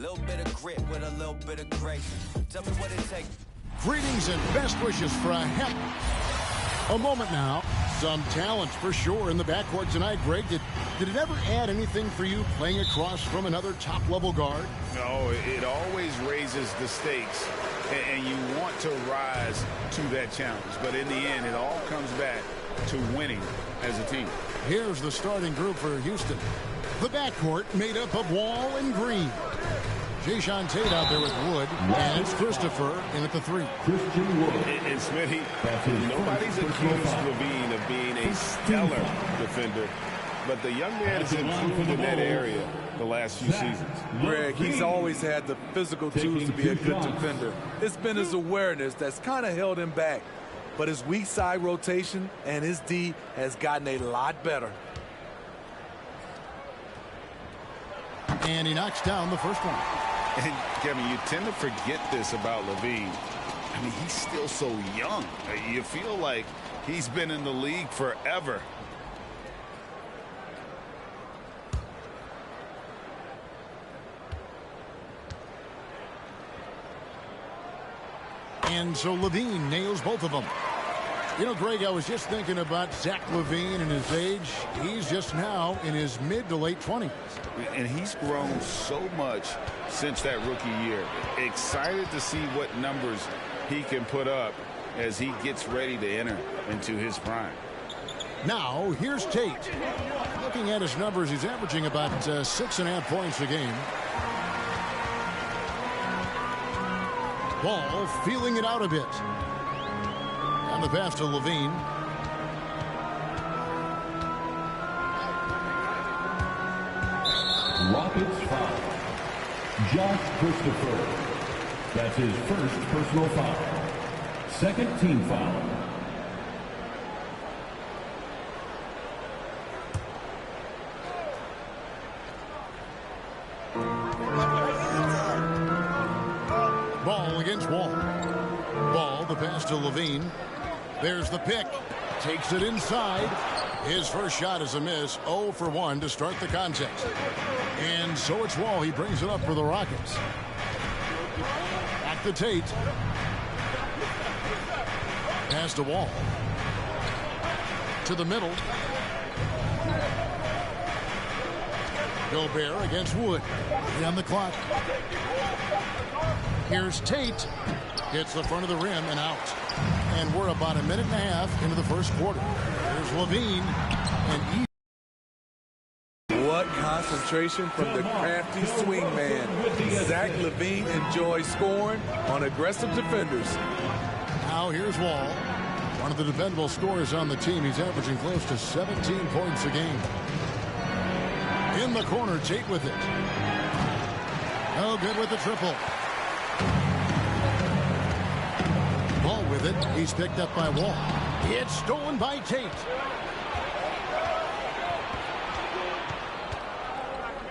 little bit of grit with a little bit of grace. Tell me what it takes. Greetings and best wishes for a moment now. Some talent for sure in the backcourt tonight, Greg. Did it ever add anything for you playing across from another top-level guard? No, it always raises the stakes, and you want to rise to that challenge. But in the end, it all comes back to winning as a team. Here's the starting group for Houston. The backcourt made up of Wall and Green. Jae'Sean Tate out there with Wood, and it's Christopher in at the 3. Christian Wood. And Smitty, nobody's accused LaVine of being a stellar defender, but the young man has improved in that area the last few seasons. Greg, he's always had the physical tools to be a good defender. It's been his awareness that's kind of held him back. But his weak side rotation and his D has gotten a lot better. And he knocks down the first one. And, Kevin, you tend to forget this about LaVine. I mean, he's still so young. You feel like he's been in the league forever. And so LaVine nails both of them. You know, Greg, I was just thinking about Zach LaVine and his age. He's just now in his mid to late 20s. And he's grown so much since that rookie year. Excited to see what numbers he can put up as he gets ready to enter into his prime. Now, here's Tate. Looking at his numbers, he's averaging about 6.5 points a game. Ball feeling it out a bit. On the pass to LaVine. Rockets foul. Josh Christopher. That's his first personal foul. Second team foul. Ball against Wall. Ball, the pass to LaVine. There's the pick. Takes it inside. His first shot is a miss. 0 for 1 to start the contest. And so it's Wall. He brings it up for the Rockets. Back to Tate. Pass to Wall. To the middle. Gobert against Wood. On the clock. Here's Tate. Hits the front of the rim and out. And we're about a minute and a half into the first quarter. Here's LaVine. And what concentration from the crafty swing man. Zach LaVine enjoys scoring on aggressive defenders. Now here's Wall. One of the dependable scorers on the team. He's averaging close to 17 points a game. In the corner, Tate with it. No good with the triple. Ball with it. He's picked up by Wall. It's stolen by Tate.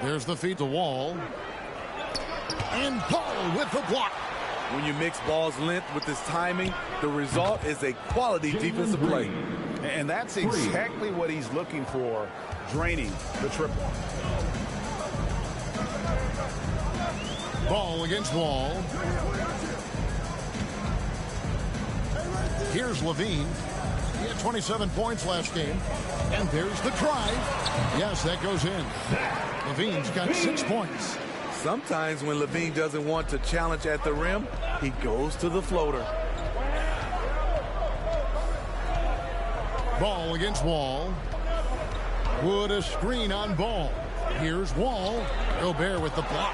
There's the feed to Wall. And Paul with the block. When you mix Ball's length with his timing, the result is a quality defensive play. And that's exactly what he's looking for, draining the triple. Ball against Wall. Here's LaVine. He had 27 points last game. And there's the drive. Yes, that goes in. LaVine's got 6 points. Sometimes when LaVine doesn't want to challenge at the rim, he goes to the floater. Ball against Wall. Wood a screen on Ball. Here's Wall. Gobert with the block.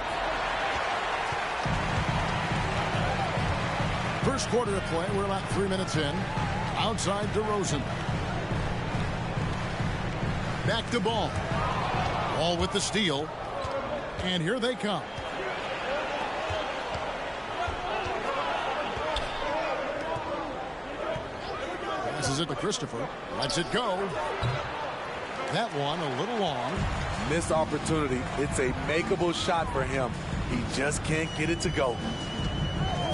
First quarter of play. We're about 3 minutes in. Outside DeRozan. Back to Ball. Ball with the steal. And here they come. Passes it to Christopher. Lets it go. That one a little long. Missed opportunity. It's a makeable shot for him. He just can't get it to go.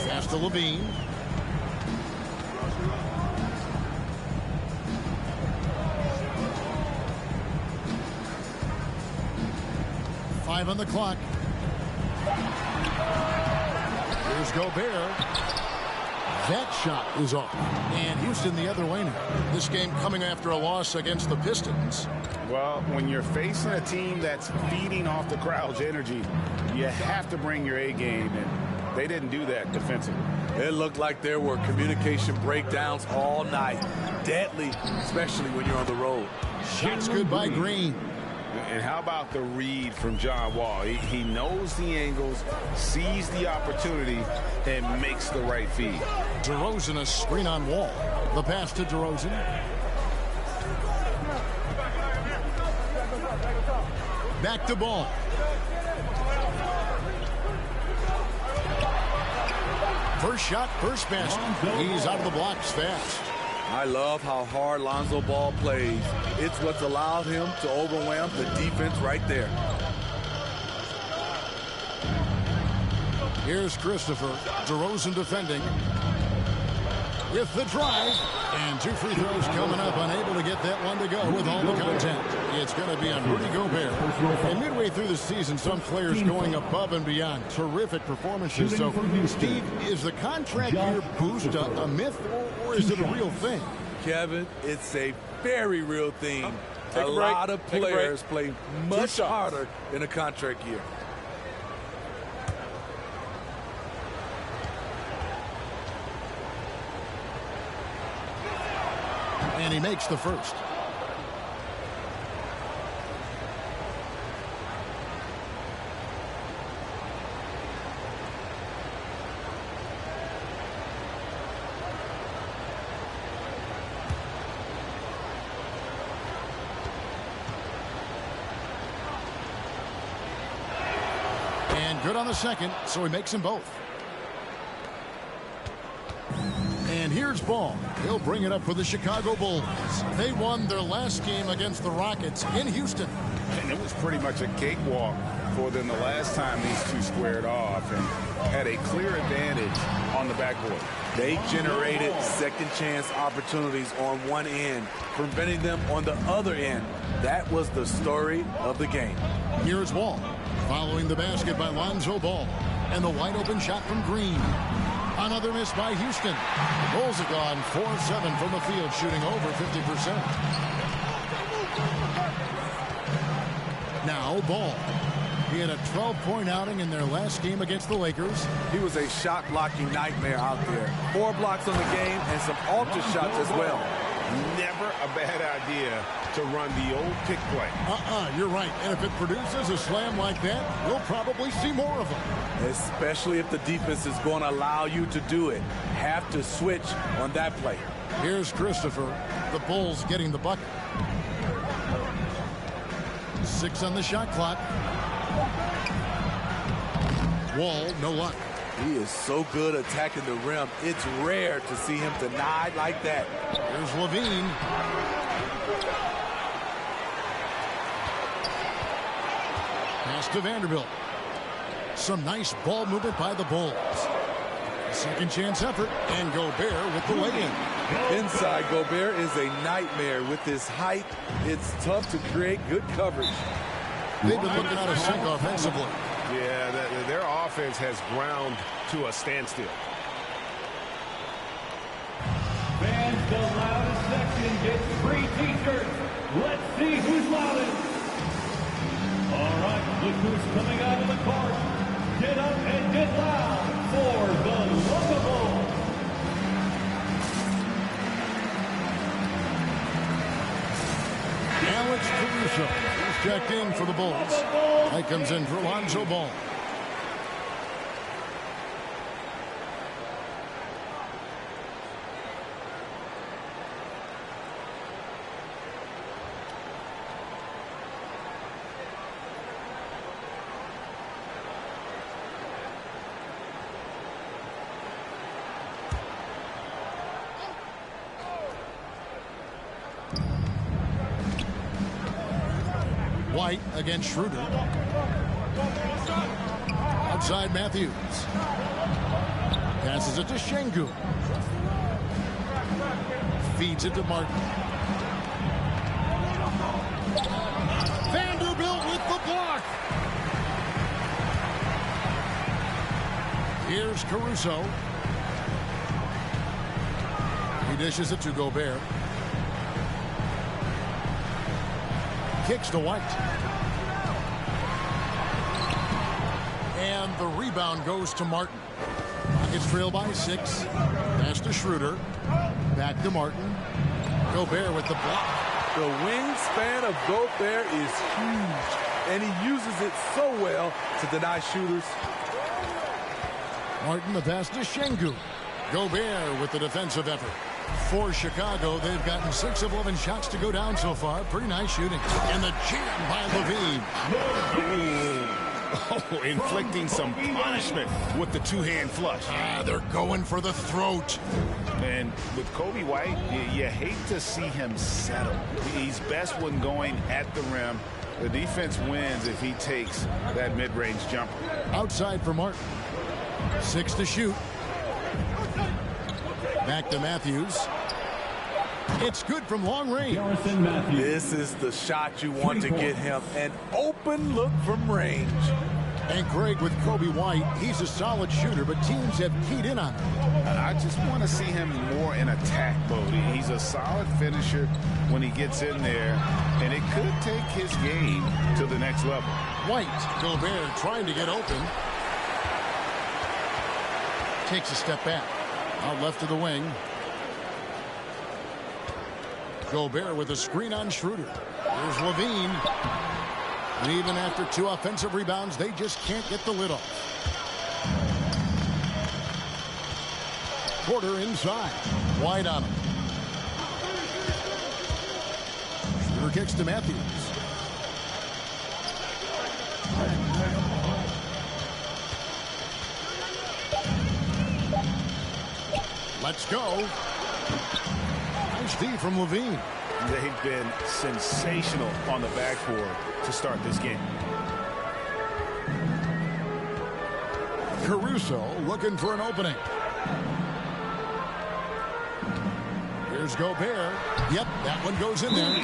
Pass to LaVine. Five on the clock. Gobert. That shot is off. And Houston the other way now. This game coming after a loss against the Pistons. Well, when you're facing a team that's feeding off the crowd's energy, you have to bring your A game, and they didn't do that defensively. It looked like there were communication breakdowns all night. Deadly, especially when you're on the road. Shots good by Green. And how about the read from John Wall? He knows the angles, sees the opportunity, and makes the right feed. DeRozan a screen on Wall. The pass to DeRozan. Back to Ball. First shot, first basket. He's out of the blocks fast. I love how hard Lonzo Ball plays. It's what's allowed him to overwhelm the defense right there. Here's Christopher. DeRozan defending. With the drive. And 2 free throws coming up. Unable to get that one to go with all the contact. It's going to be on Rudy Gobert. And midway through the season, some players going above and beyond. Terrific performances. So, Steve, is the contract year boost a myth or is it a real thing? Kevin, it's a very real thing. A lot of players play much harder in a contract year. And he makes the first. And good on the second, so he makes them both. And here's Ball. He'll bring it up for the Chicago Bulls. They won their last game against the Rockets in Houston. And it was pretty much a cakewalk for them the last time these two squared off and had a clear advantage on the backboard. They generated second chance opportunities on one end, preventing them on the other end. That was the story of the game. Here's Wall. Following the basket by Lonzo Ball. And the wide open shot from Green. Another miss by Houston. Bulls have gone 4-7 from the field, shooting over 50%. Now Ball. He had a 12-point outing in their last game against the Lakers. He was a shot-blocking nightmare out there. 4 blocks on the game and some altar shots as well. Never a bad idea to run the old pick play. You're right. And if it produces a slam like that, we'll probably see more of them. Especially if the defense is going to allow you to do it. Have to switch on that play. Here's Christopher. The Bulls getting the bucket. 6 on the shot clock. Wall, no luck. He is so good attacking the rim. It's rare to see him denied like that. Here's Levine. Pass to Vanderbilt. Some nice ball movement by the Bulls. Second chance effort, and Gobert with the lay-in. Inside, Gobert is a nightmare with his height. It's tough to create good coverage. They've been looking out of sync offensively. Yeah, their offense has ground to a standstill. Fans, the loudest section gets free t-shirts. Let's see who's loudest. All right, look who's coming out of the court. Get up and get loud for the Lookable. Alex Caruso is checked in for the Bulls. That comes in for Lonzo Ball. White against Schroeder. Outside Matthews. Passes it to Şengün. Feeds it to Martin. Vanderbilt with the block. Here's Caruso. He dishes it to Gobert. Kicks to White. And the rebound goes to Martin. Rockets trail by 6. Pass to Schroeder. Back to Martin. Gobert with the block. The wingspan of Gobert is huge, and he uses it so well to deny shooters. Martin, the pass to Şengün. Gobert with the defensive effort. For Chicago, they've gotten 6 of 11 shots to go down so far. Pretty nice shooting. And the jam by LaVine. Oh, inflicting some punishment with the two-hand flush. They're going for the throat. And with Coby White, you hate to see him settle. He's best when going at the rim. The defense wins if he takes that mid-range jumper. Outside for Martin. 6 to shoot. Back to Matthews. It's good from long range. This is the shot you want to get him. An open look from range. And Greg, with Coby White, he's a solid shooter, but teams have keyed in on him. I just want to see him more in attack mode. He's a solid finisher when he gets in there, and it could take his game to the next level. White, Gobert trying to get open. Takes a step back. Out left of the wing. Gobert with a screen on Schroeder. Here's LaVine. And even after 2 offensive rebounds, they just can't get the lid off. Porter inside. White on him. Schroeder kicks to Matthews. Let's go. Nice D from LaVine. They've been sensational on the backboard to start this game. Caruso looking for an opening. Here's Gobert. Yep, that one goes in there.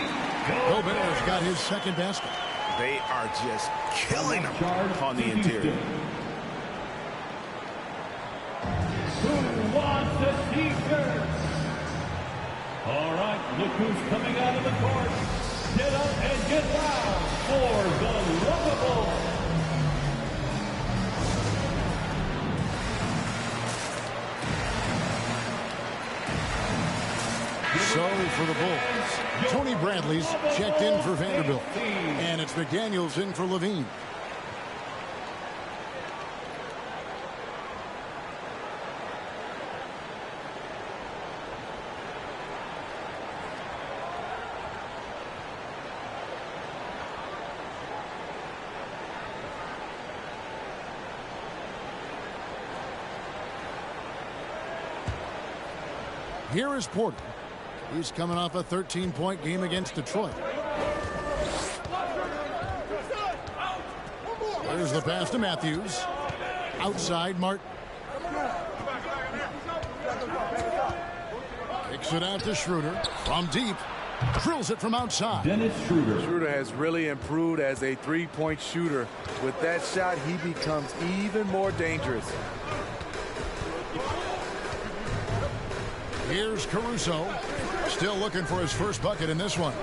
Gobert's got his second basket. They are just killing him on the interior. Who wants a t-shirt? All right, look who's coming out of the court. Get up and get loud for the Lovable. So for the Bulls, Tony Bradley's checked in for Vanderbilt. And it's McDaniels in for LaVine. Here is Porter. He's coming off a 13-point game against Detroit. There's the pass to Matthews. Outside, Martin. Kicks it out to Schroeder. From deep. Drills it from outside. Dennis Schroeder. Schroeder has really improved as a three-point shooter. With that shot, he becomes even more dangerous. Here's Caruso. Still looking for his first bucket in this one.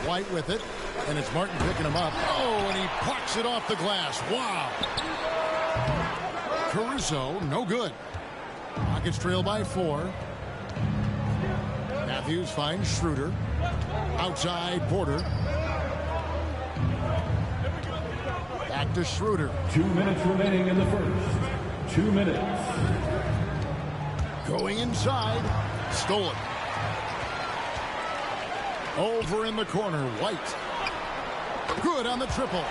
White with it. And it's Martin picking him up. Oh, and he plucks it off the glass. Wow. Caruso, no good. Rockets trail by 4. Matthews finds Schroeder. Outside, Porter. Back to Schroeder. 2 minutes remaining in the first. 2 minutes. Going inside. Stolen. Over in the corner, White. Good on the triple.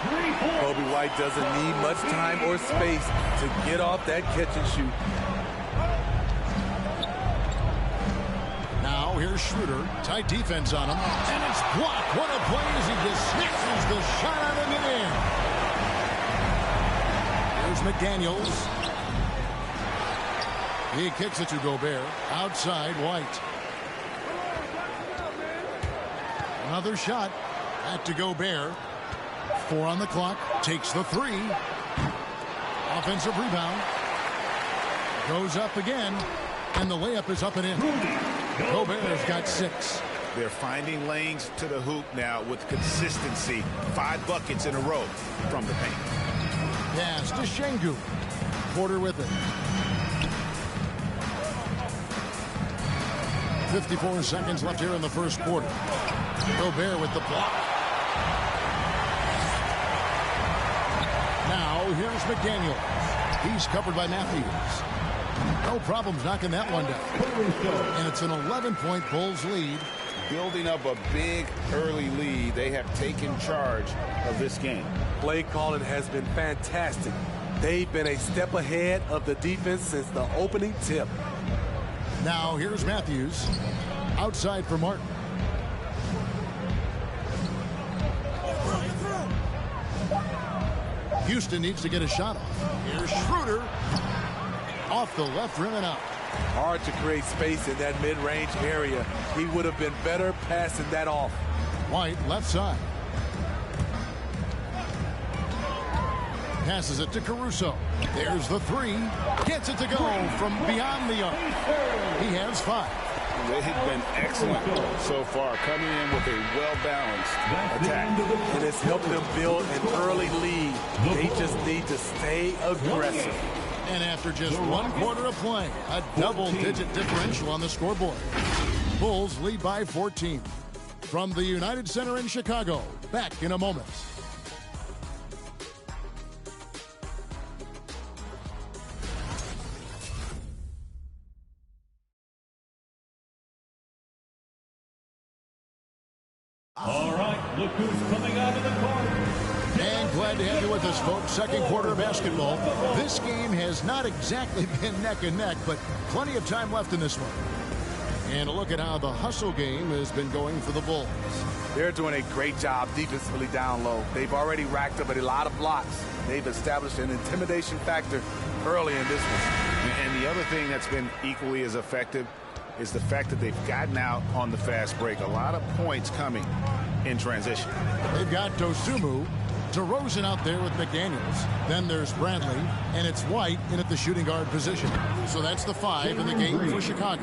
Coby White doesn't need much time or space to get off that catch and shoot. Now here's Schroeder. Tight defense on him. And it's blocked. What a play as he just snatches the shot out of midair. Here's McDaniels. He kicks it to Gobert. Outside, White. Another shot. Back to Gobert. 4 on the clock. Takes the 3. Offensive rebound. Goes up again, and the layup is up and in. Gobert's got 6. They're finding lanes to the hoop now with consistency. 5 buckets in a row from the paint. Pass to Şengün. Porter with it. 54 seconds left here in the first quarter. Gobert with the block. Now here's McDaniel. He's covered by Matthews. No problems knocking that one down. And it's an 11-point Bulls lead. Building up a big early lead. They have taken charge of this game. Play calling has been fantastic. They've been a step ahead of the defense since the opening tip. Now here's Matthews. Outside for Martin. Houston needs to get a shot off. Here's Schroeder. Off the left rim and out. Hard to create space in that mid-range area. He would have been better passing that off. White left side. Passes it to Caruso. There's the 3. Gets it to go from beyond the arc. He has 5. They have been excellent so far, coming in with a well-balanced attack. And it's helped them build an early lead. They just need to stay aggressive. And after just 1 quarter of play, a double-digit differential on the scoreboard. Bulls lead by 14. From the United Center in Chicago, back in a moment. All right, look who's coming out of the court. And glad to have you with us, folks. Second quarter of basketball. This game has not exactly been neck and neck, but plenty of time left in this one. And a look at how the hustle game has been going for the Bulls. They're doing a great job defensively down low. They've already racked up a lot of blocks. They've established an intimidation factor early in this one. And the other thing that's been equally as effective is the fact that they've gotten out on the fast break. A lot of points coming in transition. They've got Dosunmu, DeRozan out there with McDaniels. Then there's Bradley, and it's White in at the shooting guard position. So that's the 5 in the game for Chicago.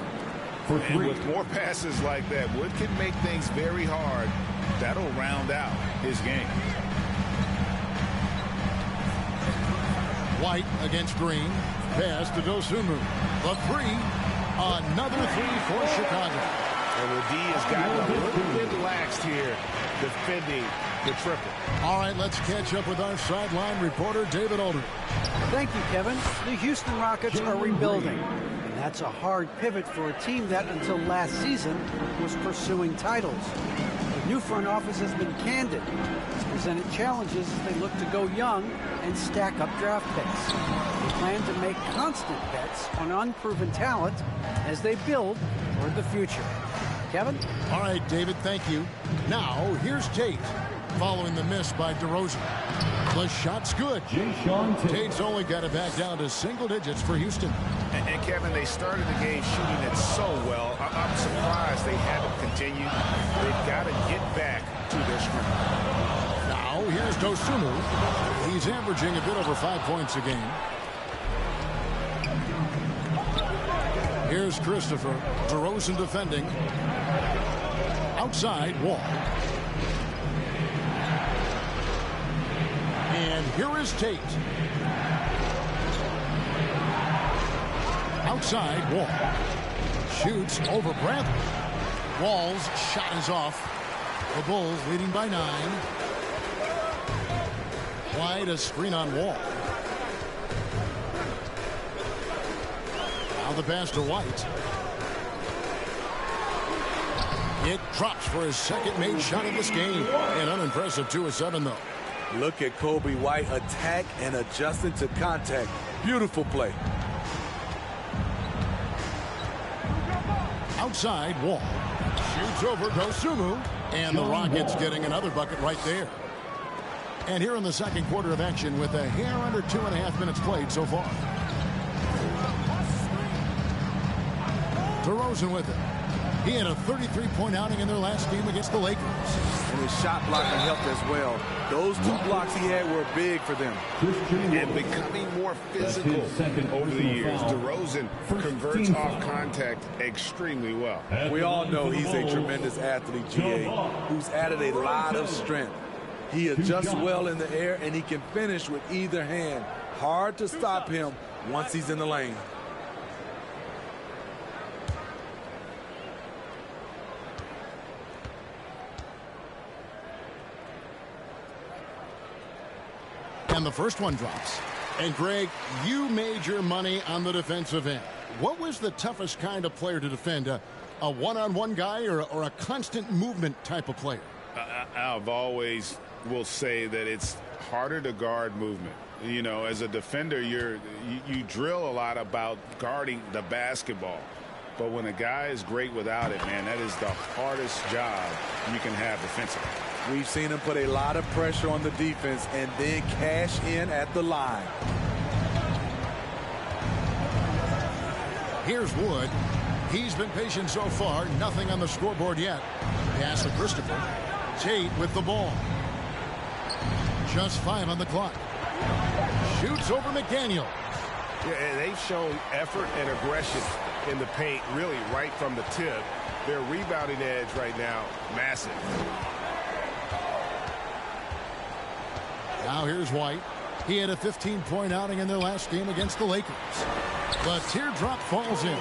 And with more passes like that, Wood can make things very hard. That'll round out his game. White against Green. Pass to Dosunmu. The 3. Another 3 for Chicago. And the D has gotten a little bit laxed here defending the triple. All right, let's catch up with our sideline reporter, David Aldridge. Thank you, Kevin. The Houston Rockets are rebuilding. And that's a hard pivot for a team that, until last season, was pursuing titles. The new front office has been candid. It's presented challenges as they look to go young and stack up draft picks. They plan to make constant bets on unproven talent as they build toward the future. Kevin? All right, David, thank you. Now, here's Tate, following the miss by DeRozan. The shot's good. Tate's only got it back down to single digits for Houston. And Kevin, they started the game shooting it so well. I'm surprised they haven't continued. They've got to get back to their strength. Now, here's Dosunmu. He's averaging a bit over 5 points a game. Here's Christopher. DeRozan defending. Outside, Wall. And here is Tate. Outside, Wall. Shoots over Bradley. Wall's shot is off. The Bulls leading by 9. Wide a screen on Wall. Now the pass to White. It drops for his second made shot of this game. An unimpressive 2 of 7, though. Look at Kobe White attack and adjusting to contact. Beautiful play. Outside, Wall. Shoots over Dosunmu. And the Rockets getting another bucket right there. And here in the second quarter of action with a hair under 2.5 minutes played so far. DeRozan with it. He had a 33-point outing in their last game against the Lakers. And his shot blocking helped as well. Those 2 blocks he had were big for them. And becoming more physical over the years. DeRozan converts off contact extremely well. We all know he's a tremendous athlete, GA, who's added a lot of strength. He adjusts well in the air, and he can finish with either hand. Hard to stop him once he's in the lane. And the first one drops. And Greg, you made your money on the defensive end. What was the toughest kind of player to defend? A one-on-one guy or a constant movement type of player? I've always will say that it's harder to guard movement. You know, as a defender, you drill a lot about guarding the basketball. But when a guy is great without it, man, that is the hardest job you can have defensively. We've seen him put a lot of pressure on the defense and then cash in at the line. Here's Wood. He's been patient so far. Nothing on the scoreboard yet. Pass to Christopher. Tate with the ball. Just 5 on the clock. Shoots over McDaniel. Yeah, and they've shown effort and aggression in the paint, really right from the tip. Their rebounding edge right now, massive. Now here's White. He had a 15-point outing in their last game against the Lakers. The teardrop falls in.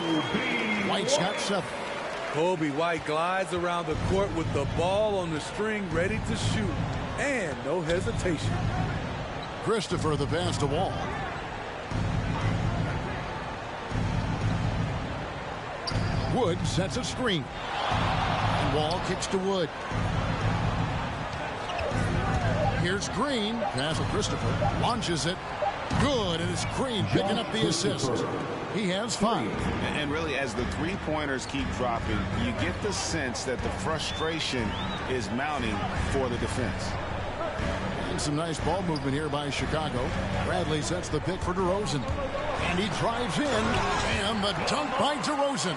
White's got 7. Kobe White glides around the court with the ball on the string ready to shoot. And no hesitation. Christopher the pass to Wall. Wood sets a screen. And Wall kicks to Wood. Here's Green. Pass to Christopher. Launches it. Good. And it's Green picking up the assist. He has 5. And really, as the three-pointers keep dropping, you get the sense that the frustration is mounting for the defense. And some nice ball movement here by Chicago. Bradley sets the pick for DeRozan. And he drives in. And the dunk by DeRozan.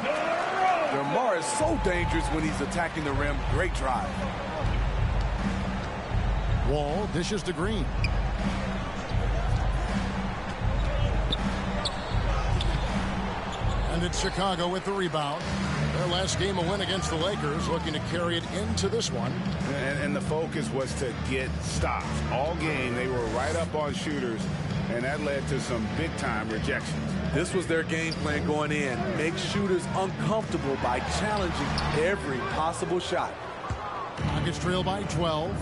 DeMar is so dangerous when he's attacking the rim. Great drive. Wall dishes to Green. And it's Chicago with the rebound. Their last game, a win against the Lakers, looking to carry it into this one. And the focus was to get stops. All game, they were right up on shooters, and that led to some big-time rejections. This was their game plan going in. Make shooters uncomfortable by challenging every possible shot. Rockets trail by 12.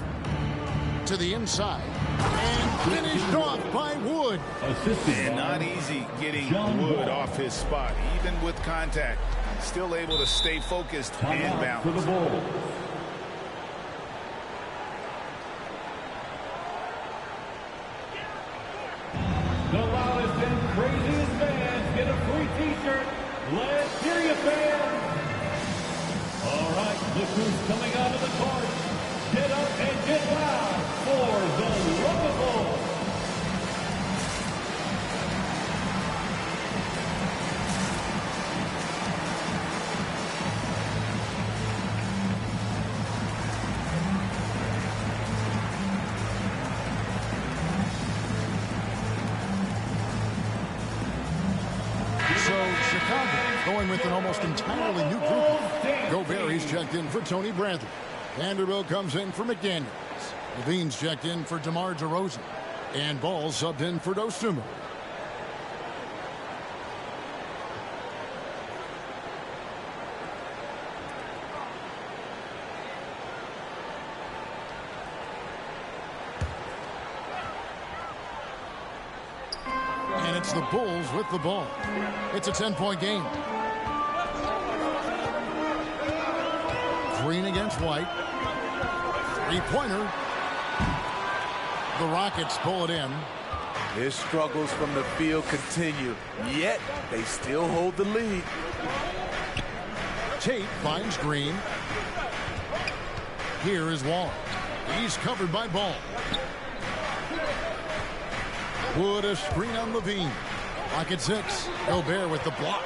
To the inside. And finished off by Wood. And not easy getting Wood off his spot. Even with contact, still able to stay focused and balanced. The loudest and craziest fans get a free t-shirt. Let's hear you, fans. All right, look who's coming out of the court. Get up and get loud for the Lovable. So Chicago going with an almost entirely new group. Gobert, he's checked in for Tony Bradley. Vanderbilt comes in for McDaniels. Levine's checked in for DeMar DeRozan. And Ball subbed in for Dosunmu. And it's the Bulls with the ball. It's a 10-point game. Green against White. Three-pointer. The Rockets pull it in. His struggles from the field continue, yet they still hold the lead. Tate finds Green. Here is Wall. He's covered by Ball. Wood a screen on Levine. Rocket 6. Gobert with the block.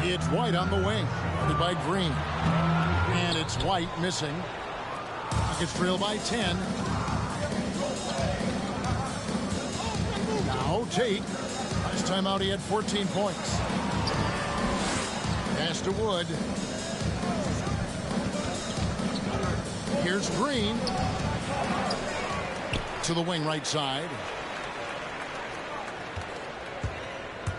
It's White on the wing, guarded by Green. And it's White missing. Rockets trail by 10. Now Tate. Last time out he had 14 points. Pass to Wood. Here's Green. To the wing right side.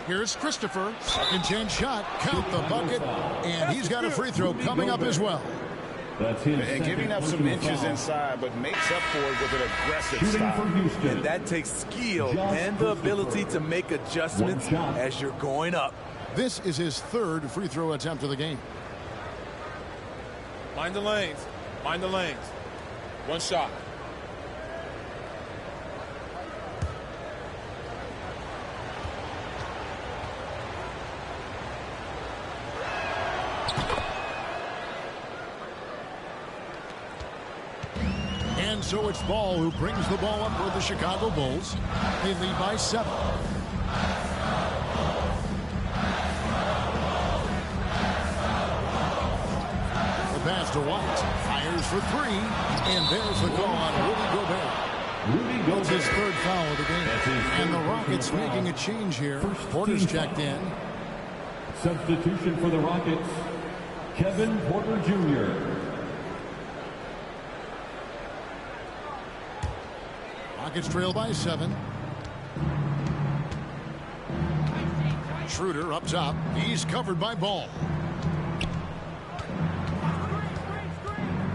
Here's Christopher. Second chance shot. Count the bucket. And he's got a free throw coming up as well. And giving up some inches inside, but makes up for it with an aggressive style. And that takes skill and the ability to make adjustments as you're going up. This is his third free throw attempt of the game. Mind the lanes. Mind the lanes. One shot. And so it's Ball who brings the ball up for the Chicago Bulls. They lead by 7. The pass to White. Fires for 3. And there's the call on Rudy Gobert. That's his third foul of the game. And the Rockets making a change here. Porter's checked in. Substitution for the Rockets, Kevin Porter Jr. Rockets trail by 7. Schroeder up top. He's covered by Ball.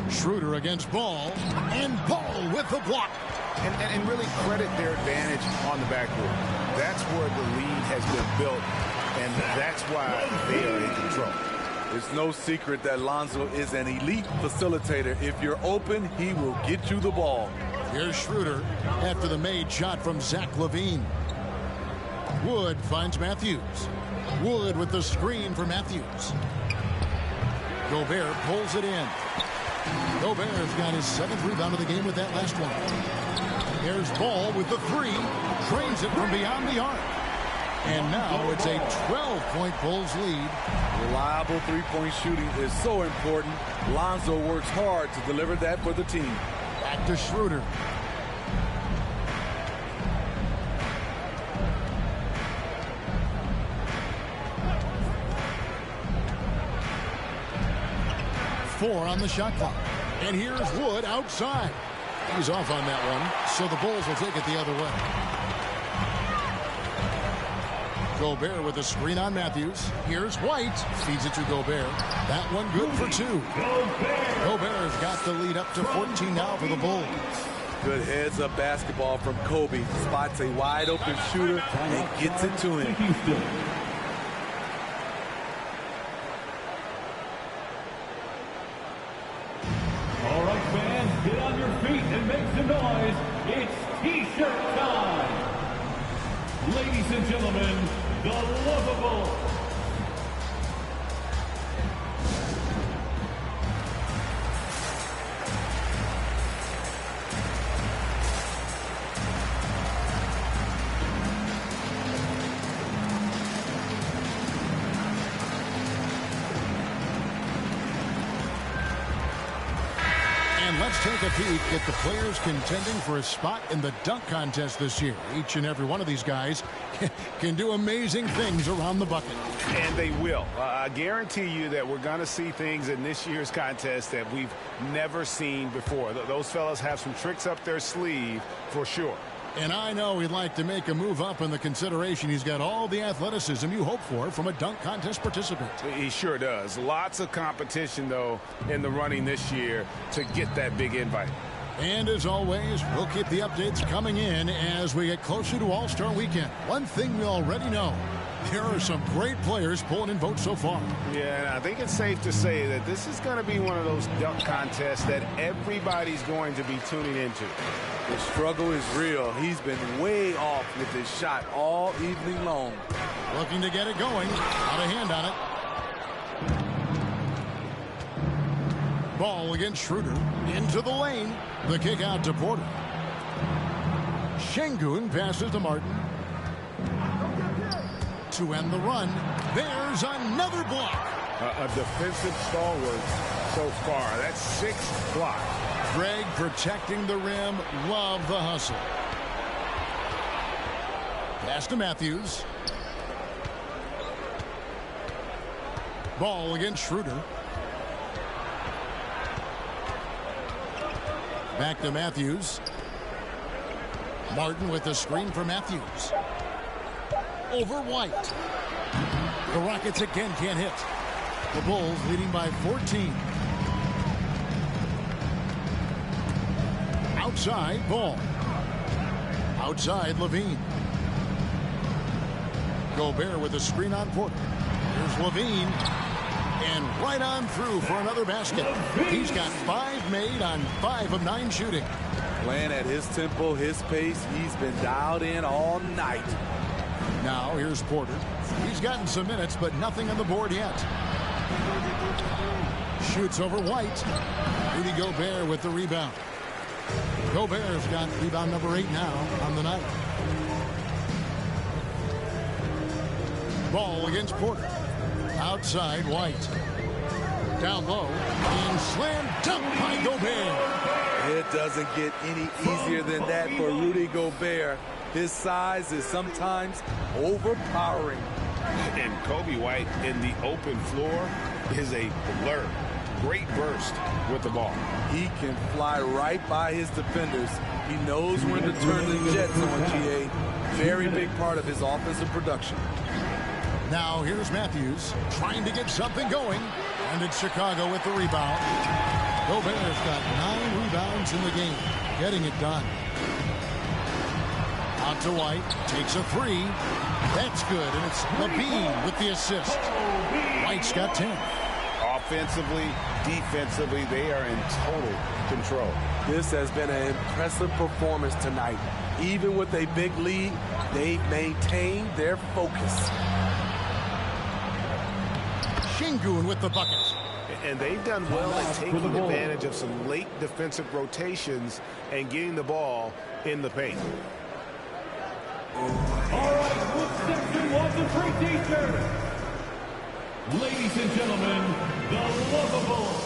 Schroeder against Ball. And Ball with the block. And really credit their advantage on the backboard. That's where the lead has been built, and that's why they are in control. It's no secret that Lonzo is an elite facilitator. If you're open, he will get you the ball. Here's Schroeder after the made shot from Zach LaVine. Wood finds Matthews. Wood with the screen for Matthews. Gobert pulls it in. Gobert's got his 7th rebound of the game with that last one. There's Ball with the 3. Drains it from beyond the arc. And now it's a 12-point Bulls lead. Reliable three-point shooting is so important. Lonzo works hard to deliver that for the team. Back to Schroeder. Four on the shot clock. And here's Wood outside. He's off on that one, so the Bulls will take it the other way. Gobert with a screen on Matthews. Here's White. Feeds it to Gobert. That one good for 2. Gobert's got the lead up to 14 now for the Bulls. Good heads-up basketball from Kobe. Spots a wide-open shooter and gets it to him. All right, fans, get on your feet and make some noise. It's T-shirt time. Ladies and gentlemen, the Lovable. Let's take a peek at the players contending for a spot in the dunk contest this year. Each and every one of these guys can do amazing things around the bucket. And they will. I guarantee you that we're going to see things in this year's contest that we've never seen before. Those fellas have some tricks up their sleeve for sure. And I know he'd like to make a move up in the consideration. He's got all the athleticism you hope for from a dunk contest participant. He sure does. Lots of competition, though, in the running this year to get that big invite. And as always, we'll keep the updates coming in as we get closer to All-Star Weekend. One thing we already know, there are some great players pulling in votes so far. Yeah, and I think it's safe to say that this is going to be one of those dunk contests that everybody's going to be tuning into. The struggle is real. He's been way off with his shot all evening long. Looking to get it going. Out of hand on it. Ball against Schroeder. Into the lane. The kick out to Porter. Şengün passes to Martin. to end the run. There's another block. A defensive stalwart so far. That's 6 blocks. Greg protecting the rim. Love the hustle. Pass to Matthews. Ball against Schroeder. Back to Matthews. Martin with the screen for Matthews. Over White. The Rockets again can't hit. The Bulls leading by 14. Outside, Ball. Outside, Levine. Gobert with a screen on Porter. Here's Levine. And right on through for another basket. He's got 5 made on 5 of 9 shooting. Playing at his tempo, his pace. He's been dialed in all night. Now here's Porter. He's gotten some minutes, but nothing on the board yet. Shoots over White. Rudy Gobert with the rebound. Gobert's got rebound number 8 now on the night. Ball against Porter. Outside, White. Down low. And slam dunk by Gobert. It doesn't get any easier than that for Rudy Gobert. His size is sometimes overpowering. And Kobe White in the open floor is a blur. Great burst with the ball. He can fly right by his defenders. He knows when to turn the Jets on, GA. Very big part of his offensive production. Now here's Matthews trying to get something going. And it's Chicago with the rebound. Gobert's got 9 rebounds in the game. Getting it done. Out to White. Takes a 3. That's good. And it's Levine with the assist. White's got 10. Offensively, defensively, they are in total control. This has been an impressive performance tonight. Even with a big lead, they've maintained their focus. Şengün with the bucket. And they've done well at taking advantage of some late defensive rotations and getting the ball in the paint. All right, with Section 1 to 3 teachers. Ladies and gentlemen, the Lovables.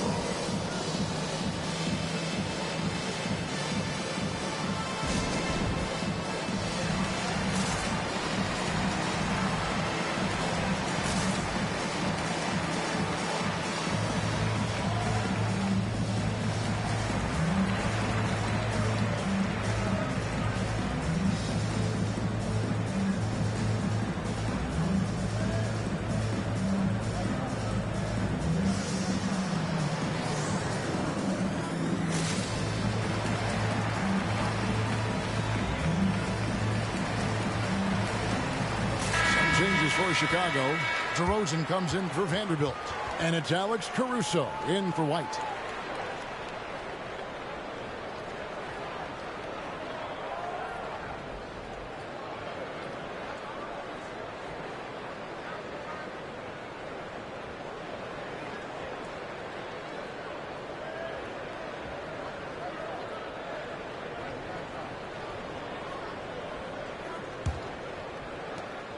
Changes for Chicago. DeRozan comes in for Vanderbilt. And it's Alex Caruso in for White.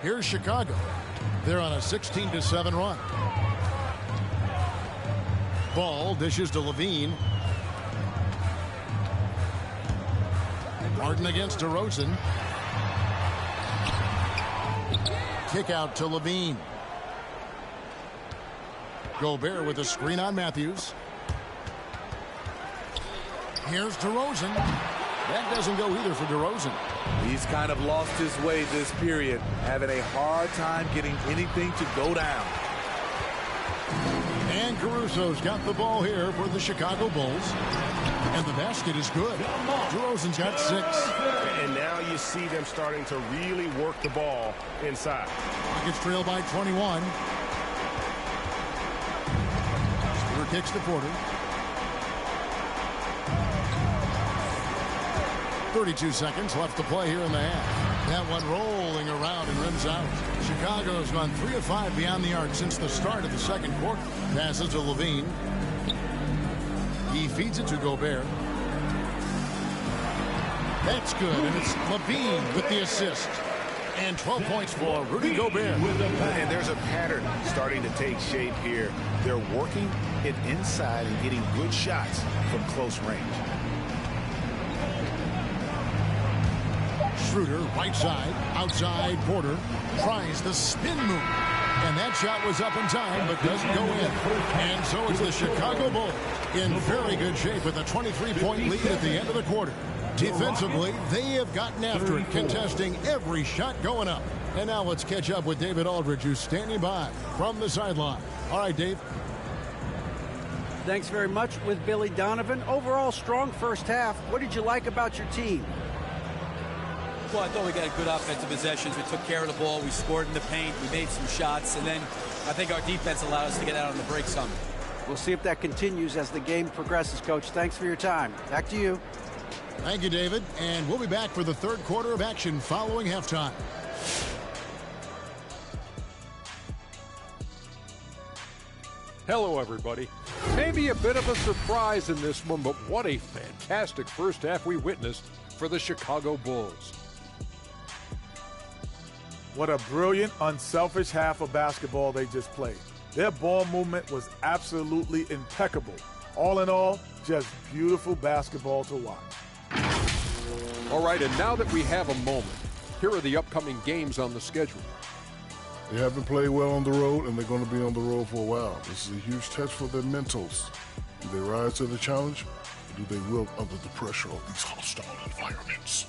Here's Chicago. They're on a 16-7 run. Ball dishes to Levine. Martin against DeRozan. Kick out to Levine. Gobert with a screen on Matthews. Here's DeRozan. That doesn't go either for DeRozan. He's kind of lost his way this period, having a hard time getting anything to go down. And Caruso's got the ball here for the Chicago Bulls. And the basket is good. DeRozan's got 6. And now you see them starting to really work the ball inside. Rockets trail by 21. Stewart kicks to Porter. 32 seconds left to play here in the half. That one rolling around and rims out. Chicago's gone 3 of 5 beyond the arc since the start of the second quarter. Passes to Levine. He feeds it to Gobert. That's good, and it's Levine with the assist. And 12 points for Rudy Gobert. And there's a pattern starting to take shape here. They're working it inside and getting good shots from close range. Schroeder, right side, outside Porter, tries the spin move. And that shot was up in time, but doesn't go in. And so it's the Chicago Bulls in very good shape with a 23-point lead at the end of the quarter. Defensively, they have gotten after it, contesting every shot going up. And now let's catch up with David Aldridge, who's standing by from the sideline. All right, Dave. Thanks very much with Billy Donovan. Overall, strong first half. What did you like about your team? Well, I thought we got good offensive possessions. We took care of the ball. We scored in the paint. We made some shots. And then I think our defense allowed us to get out on the break some. We'll see if that continues as the game progresses, Coach. Thanks for your time. Back to you. Thank you, David. And we'll be back for the third quarter of action following halftime. Hello, everybody. Maybe a bit of a surprise in this one, but what a fantastic first half we witnessed for the Chicago Bulls. What a brilliant, unselfish half of basketball they just played. Their ball movement was absolutely impeccable. All in all, just beautiful basketball to watch. All right, and now that we have a moment, here are the upcoming games on the schedule. They haven't played well on the road, and they're going to be on the road for a while. This is a huge test for their mentals. Do they rise to the challenge, or do they wilt under the pressure of these hostile environments?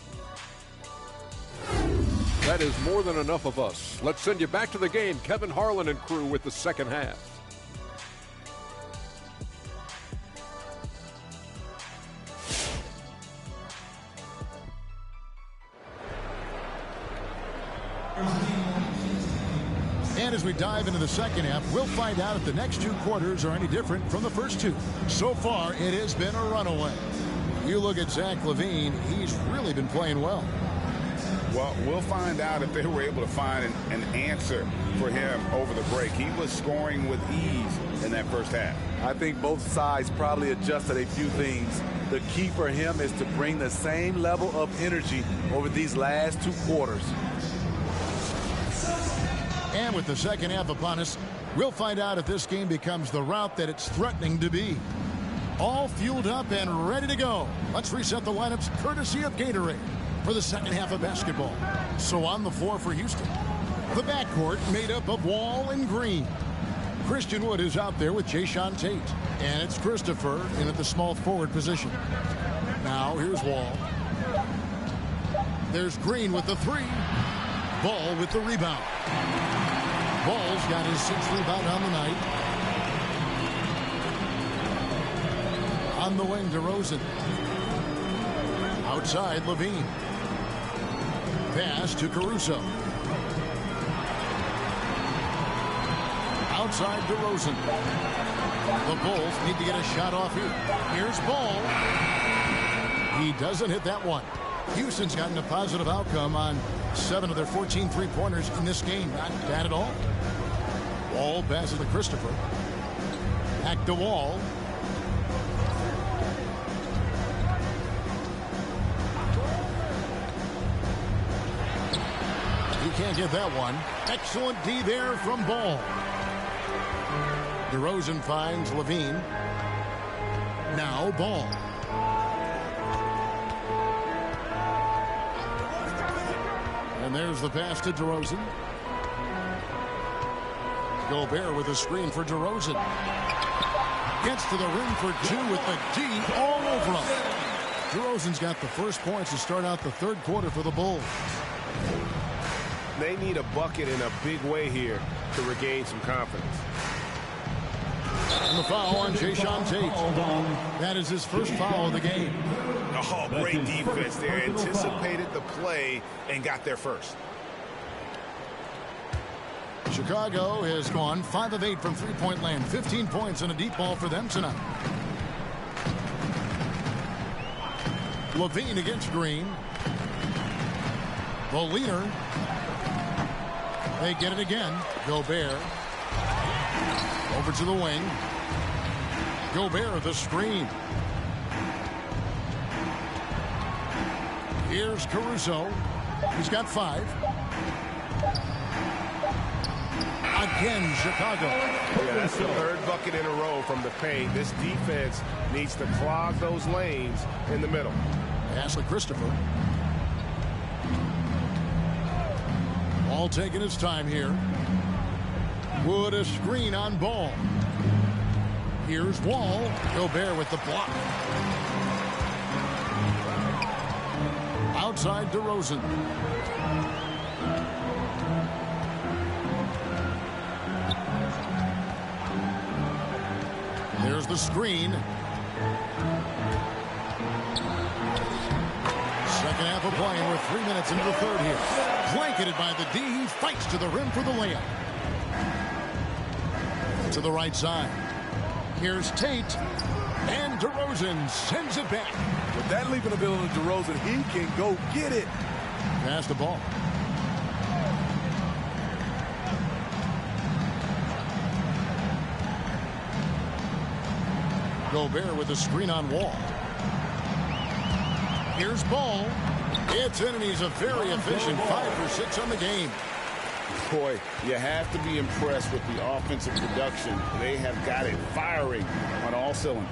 That is more than enough of us. Let's send you back to the game. Kevin Harlan and crew with the second half. And as we dive into the second half, we'll find out if the next two quarters are any different from the first two. So far, it has been a runaway. You look at Zach LaVine, he's really been playing well. Well, we'll find out if they were able to find an answer for him over the break. He was scoring with ease in that first half. I think both sides probably adjusted a few things. The key for him is to bring the same level of energy over these last two quarters. And with the second half upon us, we'll find out if this game becomes the route that it's threatening to be. All fueled up and ready to go. Let's reset the lineups courtesy of Gatorade for the second half of basketball. So on the floor for Houston, the backcourt made up of Wall and Green. Christian Wood is out there with Jayshawn Tate. And it's Christopher in at the small forward position. Now here's Wall. There's Green with the three. Ball with the rebound. Ball's got his sixth rebound on the night. On the wing, DeRozan. Outside, LaVine. Pass to Caruso. Outside, DeRozan. The Bulls need to get a shot off here. Here's Ball. He doesn't hit that one. Houston's gotten a positive outcome on 7 of their 14 three-pointers in this game. Not bad at all. Wall passes to Christopher. Back to Wall. He can't get that one. Excellent D there from Ball. DeRozan finds LaVine. Now Ball. And there's the pass to DeRozan. Gobert with a screen for DeRozan. Gets to the rim for two with the D all over him. DeRozan's got the first points to start out the third quarter for the Bulls. They need a bucket in a big way here to regain some confidence. And the foul on Jayshawn Tate. That is his first foul of the game. Oh, great defense there. Anticipated the play and got there first. Chicago has gone 5 of 8 from three-point land. 15 points and a deep ball for them tonight. LaVine against Green. The leader. They get it again. Gobert. Over to the wing. Gobert, the screen. Here's Caruso. He's got 5. Again, Chicago. Yeah, that's the 3rd bucket in a row from the paint. This defense needs to clog those lanes in the middle. Ashley Christopher. Ball taking his time here. Wood a screen on Ball. Here's Wall. Gobert with the block. Outside DeRozan. There's the screen. Second half of play, and we're 3 minutes into the third here. Blanketed by the D. He fights to the rim for the layup. To the right side. Here's Tate. And DeRozan sends it back. With that leaping ability of DeRozan, he can go get it. Pass the ball. Gobert with the screen on Wall. Here's Ball. It's in, and he's a very efficient 5 for 6 on the game. Boy, you have to be impressed with the offensive production. They have got it firing on all cylinders.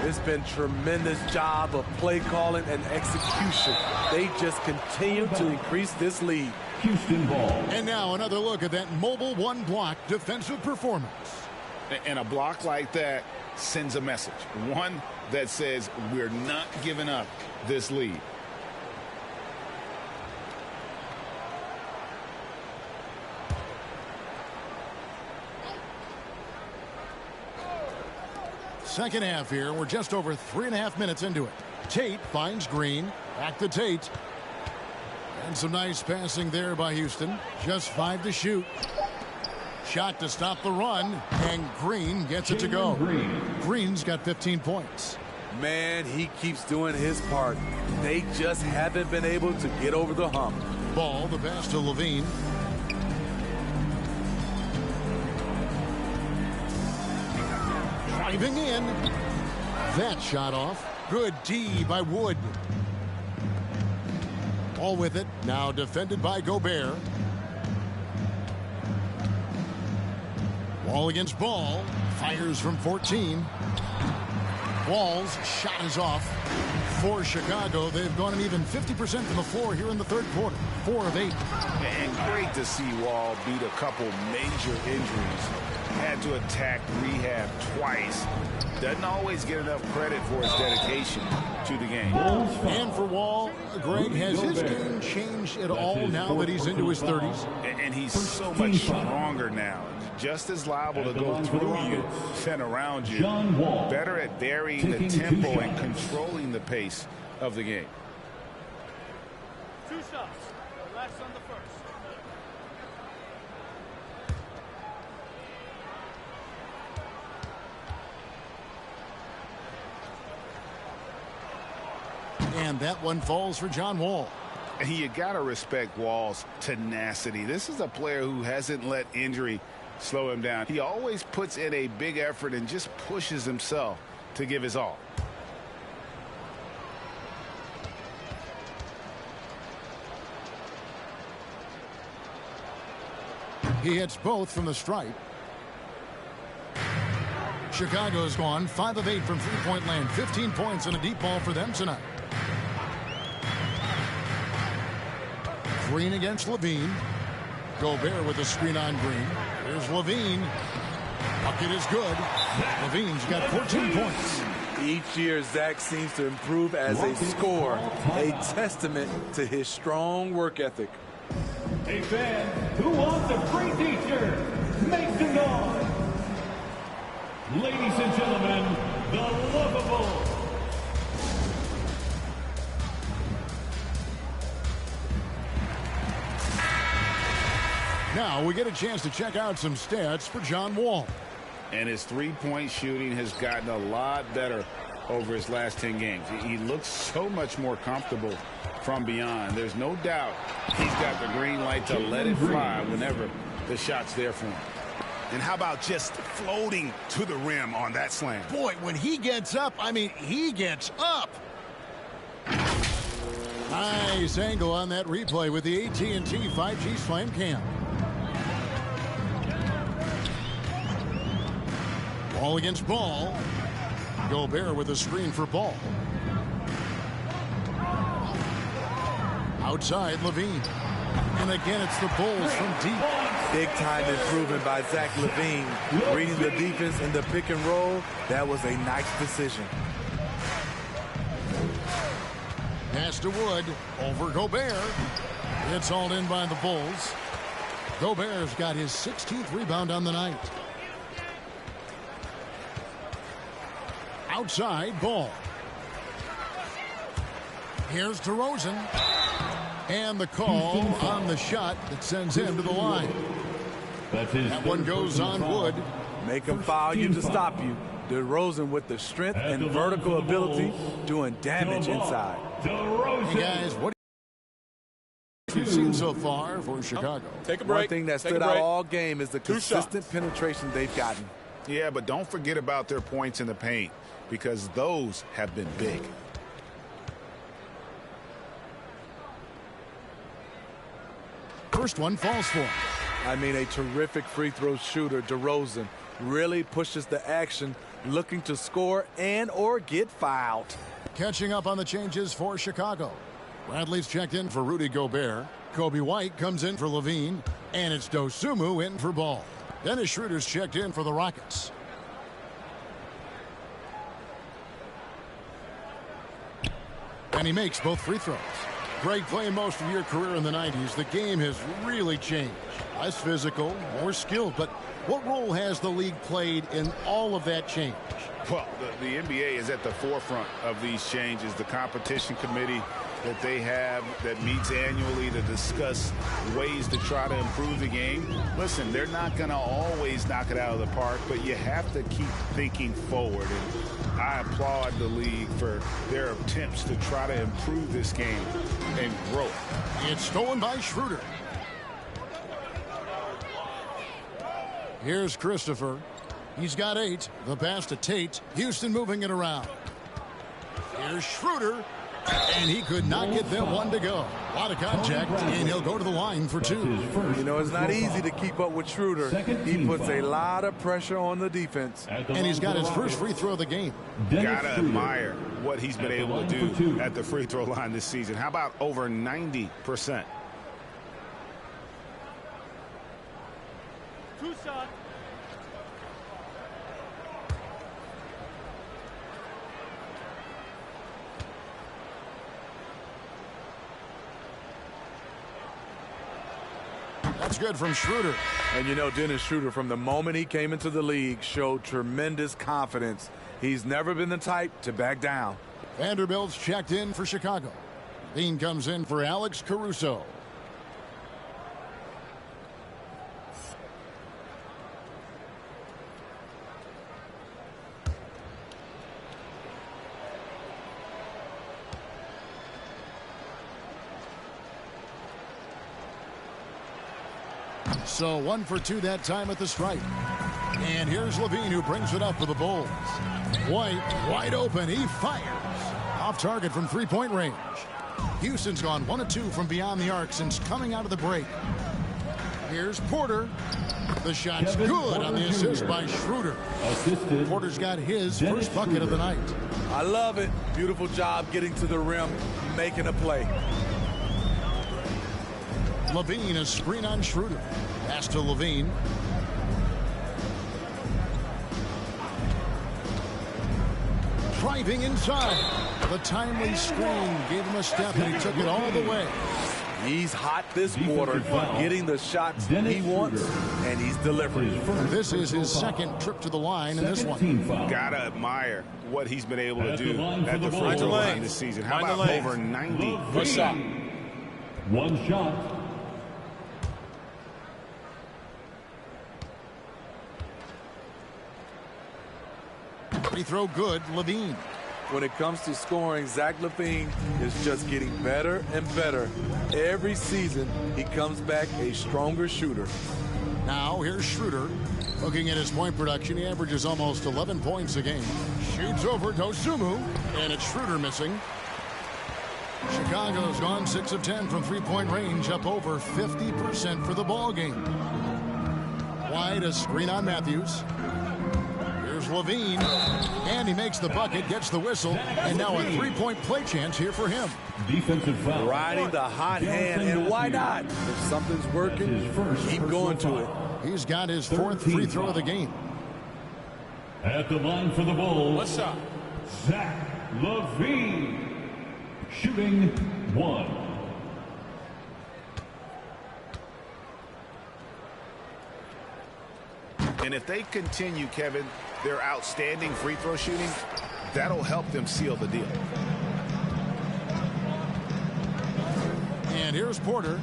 It's been tremendous job of play calling and execution. They just continue to increase this lead. Houston ball. And now another look at that mobile one-block defensive performance. And a block like that sends a message. One that says we're not giving up this lead. Second half here. We're just over 3.5 minutes into it. Tate finds Green. Back to Tate. And some nice passing there by Houston. Just 5 to shoot. Shot to stop the run. And Green gets it to go. Green's got 15 points. Man, he keeps doing his part. They just haven't been able to get over the hump. Ball, the pass to Levine. Driving in. That shot off. Good D by Wood. All with it. Now defended by Gobert. Wall against Ball. Fires from 14. Wall's shot is off. For Chicago, they've gone an even 50% from the floor here in the third quarter. 4 of 8. And great to see Wall beat a couple major injuries. Had to attack rehab twice. Doesn't always get enough credit for his dedication to the game. And for Wall, Greg, has his game changed at all now that he's into his 30s? And he's so much stronger now. Just as liable to go through you than around you. Better at varying the tempo and controlling the pace of the game. 2 shots. Relax on the first. And that one falls for John Wall. And you got to respect Wall's tenacity. This is a player who hasn't let injury slow him down. He always puts in a big effort and just pushes himself to give his all. He hits both from the stripe. Chicago's gone 5 of 8 from three-point land. 15 points and a deep ball for them tonight. Green against Levine. Gobert with a screen on Green. Here's Levine. Bucket is good. Levine's got 14 points. Each year, Zach seems to improve as a scorer, a testament to his strong work ethic. A fan who wants a free t-shirt makes some noise. Ladies and gentlemen, the lovable. Now we get a chance to check out some stats for John Wall. And his three-point shooting has gotten a lot better over his last 10 games. He looks so much more comfortable from beyond. There's no doubt he's got the green light to let it fly whenever the shot's there for him. And how about just floating to the rim on that slam? Boy, when he gets up, I mean, he gets up. Nice angle on that replay with the AT&T 5G Slam Cam. Ball against ball. Gobert with a screen for Ball. Outside, LaVine. And again, it's the Bulls from deep. Big-time improvement by Zach LaVine. Reading the defense in the pick and roll. That was a nice decision. Pass to Wood. Over Gobert. It's hauled in by the Bulls. Gobert's got his 16th rebound on the night. Outside, Ball. Here's DeRozan. And the call on the shot that sends him to the line. That one goes on Wood. Make him foul you to stop you. DeRozan with the strength and vertical ability doing damage inside. Hey guys, what have you seen so far for Chicago? Take a break. One thing that stood out all game is the consistent penetration they've gotten. Yeah, but don't forget about their points in the paint, because those have been big. First one falls for him. I mean, a terrific free throw shooter. DeRozan really pushes the action, looking to score and or get fouled. Catching up on the changes for Chicago. Bradley's checked in for Rudy Gobert. Kobe White comes in for LaVine. And it's Dosunmu in for Ball. Dennis Schroeder's checked in for the Rockets. And he makes both free throws. Greg, playing most of your career in the 90s, the game has really changed. Less physical, more skilled. But what role has the league played in all of that change? Well, the NBA is at the forefront of these changes. The competition committee that they have that meets annually to discuss ways to try to improve the game. Listen, they're not going to always knock it out of the park, but you have to keep thinking forward. And I applaud the league for their attempts to try to improve this game and grow. It's stolen by Schroeder. Here's Christopher. He's got 8. The pass to Tate. Houston moving it around. Here's Schroeder. And he could not get them one to go. A lot of contact, and he'll go to the line for 2. You know, it's not easy to keep up with Schroeder. He puts a lot of pressure on the defense. And he's got his first free throw of the game. Gotta admire what he's been able to do at the free throw line this season. How about over 90%? 2 shots. That's good from Schroeder. And you know, Dennis Schroeder, from the moment he came into the league, showed tremendous confidence. He's never been the type to back down. Vanderbilt's checked in for Chicago. Dean comes in for Alex Caruso. So 1 for 2 that time at the stripe. And here's LaVine, who brings it up for the Bulls. White wide open. He fires. Off target from three-point range. Houston's gone 1 of 2 from beyond the arc since coming out of the break. Here's Porter. The shot's good on the assist by Schroeder. Porter's got his first bucket of the night. I love it. Beautiful job getting to the rim, making a play. LaVine, a screen on Schroeder. Pass to LaVine. Driving inside. The timely screen gave him a step, and he took it all the way. He's hot this quarter, getting the shots he wants, and he's delivering. This is his second trip to the line in this one. Gotta admire what he's been able to do at the free throw line this season. How about over 90? First shot. 1 shot. Free throw good, LaVine. When it comes to scoring, Zach LaVine is just getting better and better. Every season, he comes back a stronger shooter. Now, here's Schroeder. Looking at his point production, he averages almost 11 points a game. Shoots over Dosunmu, and it's Schroeder missing. Chicago's gone 6 of 10 from three-point range, up over 50% for the ball game. White, a screen on Matthews. Here's Levine, and he makes the bucket, gets the whistle, and now a three-point play chance here for him. Defensive foul. Riding the hot hand, and why not? If something's working, keep going to it. He's got his fourth free throw of the game. At the line for the Bulls, One shot. Zach LaVine, shooting 1. And if they continue, Kevin, their outstanding free throw shooting, that'll help them seal the deal. And here's Porter.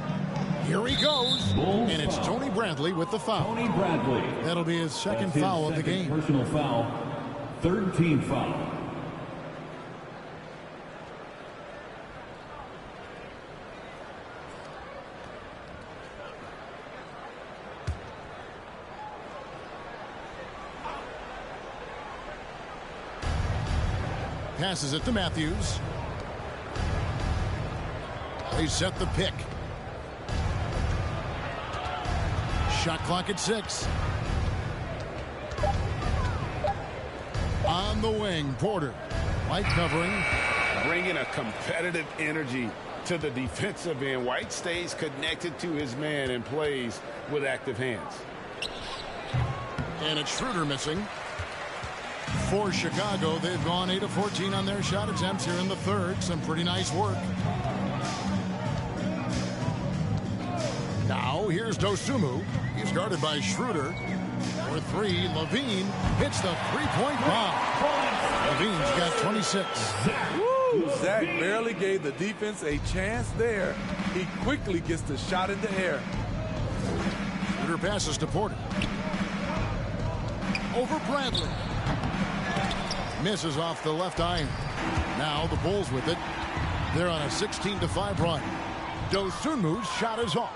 Here he goes. Bulls and it's foul. Tony Bradley with the foul. Tony Bradley. That'll be his second foul of the game. Personal foul. 3rd team foul. Passes it to Matthews. They set the pick. Shot clock at 6. On the wing, Porter. White covering. Bringing a competitive energy to the defensive end. White stays connected to his man and plays with active hands. And it's Schroeder missing. For Chicago, they've gone 8 of 14 on their shot attempts here in the third. Some pretty nice work. Now, here's Dosunmu. He's guarded by Schroeder. For 3, Levine hits the three-point bomb. Levine's got 26. Woo! Zach barely gave the defense a chance there. He quickly gets the shot in the air. Schroeder passes to Porter. Over Bradley. Misses off the left iron. Now the Bulls with it. They're on a 16-5 run. Dosunmu's shot is off.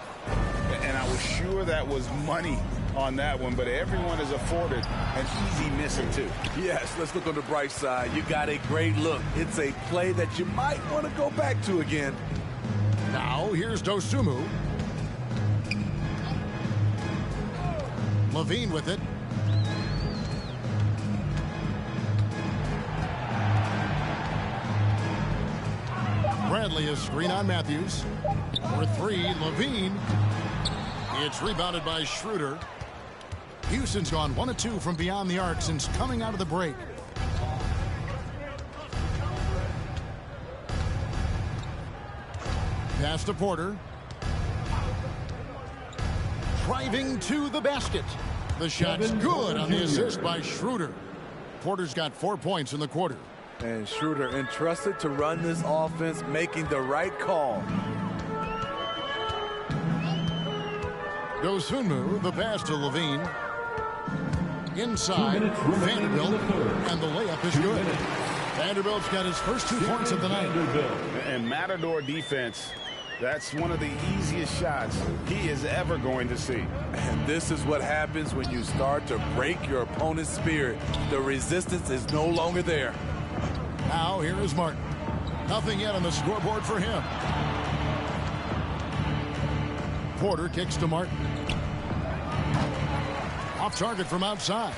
And I was sure that was money on that one, but everyone is afforded an easy miss or two. Yes, let's look on the bright side. You got a great look. It's a play that you might want to go back to again. Now here's Dosunmu. Levine with it. Bradley is screen on Matthews. For 3, Levine. It's rebounded by Schroeder. Houston's gone 1 of 2 from beyond the arc since coming out of the break. Pass to Porter. Driving to the basket. The shot's good on the assist by Schroeder. Porter's got 4 points in the quarter. And Schroeder entrusted to run this offense, making the right call. Dosunmu, the pass to Levine. Inside, Vanderbilt, and the layup is good. Vanderbilt's got his first 2 points of the night. And Matador defense, that's one of the easiest shots he is ever going to see. And this is what happens when you start to break your opponent's spirit. The resistance is no longer there. Now here is Martin. Nothing yet on the scoreboard for him. Porter kicks to Martin. Off target from outside.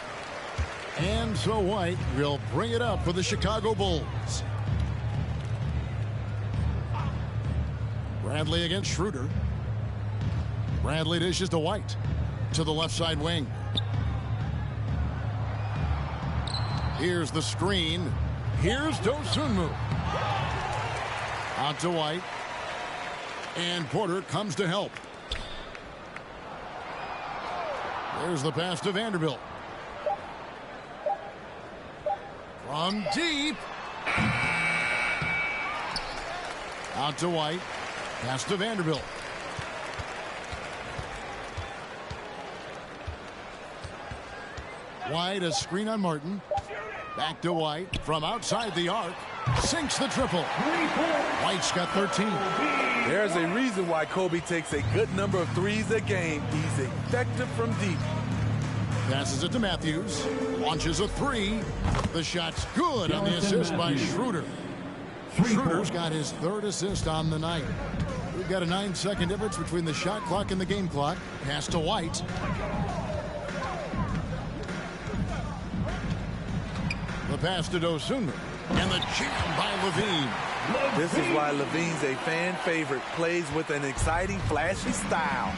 And so White will bring it up for the Chicago Bulls. Bradley against Schroeder. Bradley dishes to White. To the left side wing. Here's the screen. Here's Dosunmu. Out to White. And Porter comes to help. There's the pass to Vanderbilt. From deep. Out to White. Pass to Vanderbilt. White, a screen on Martin. Back to White. From outside the arc. Sinks the triple. White's got 13. There's a reason why Kobe takes a good number of threes a game. He's effective from deep. Passes it to Matthews. Launches a 3. The shot's good on the assist by Schroeder. Schroeder's got his 3rd assist on the night. We've got a 9-second difference between the shot clock and the game clock. Pass to White. The pass to Dosunmu. And the jam by Levine. This is why Levine's a fan favorite. Plays with an exciting, flashy style.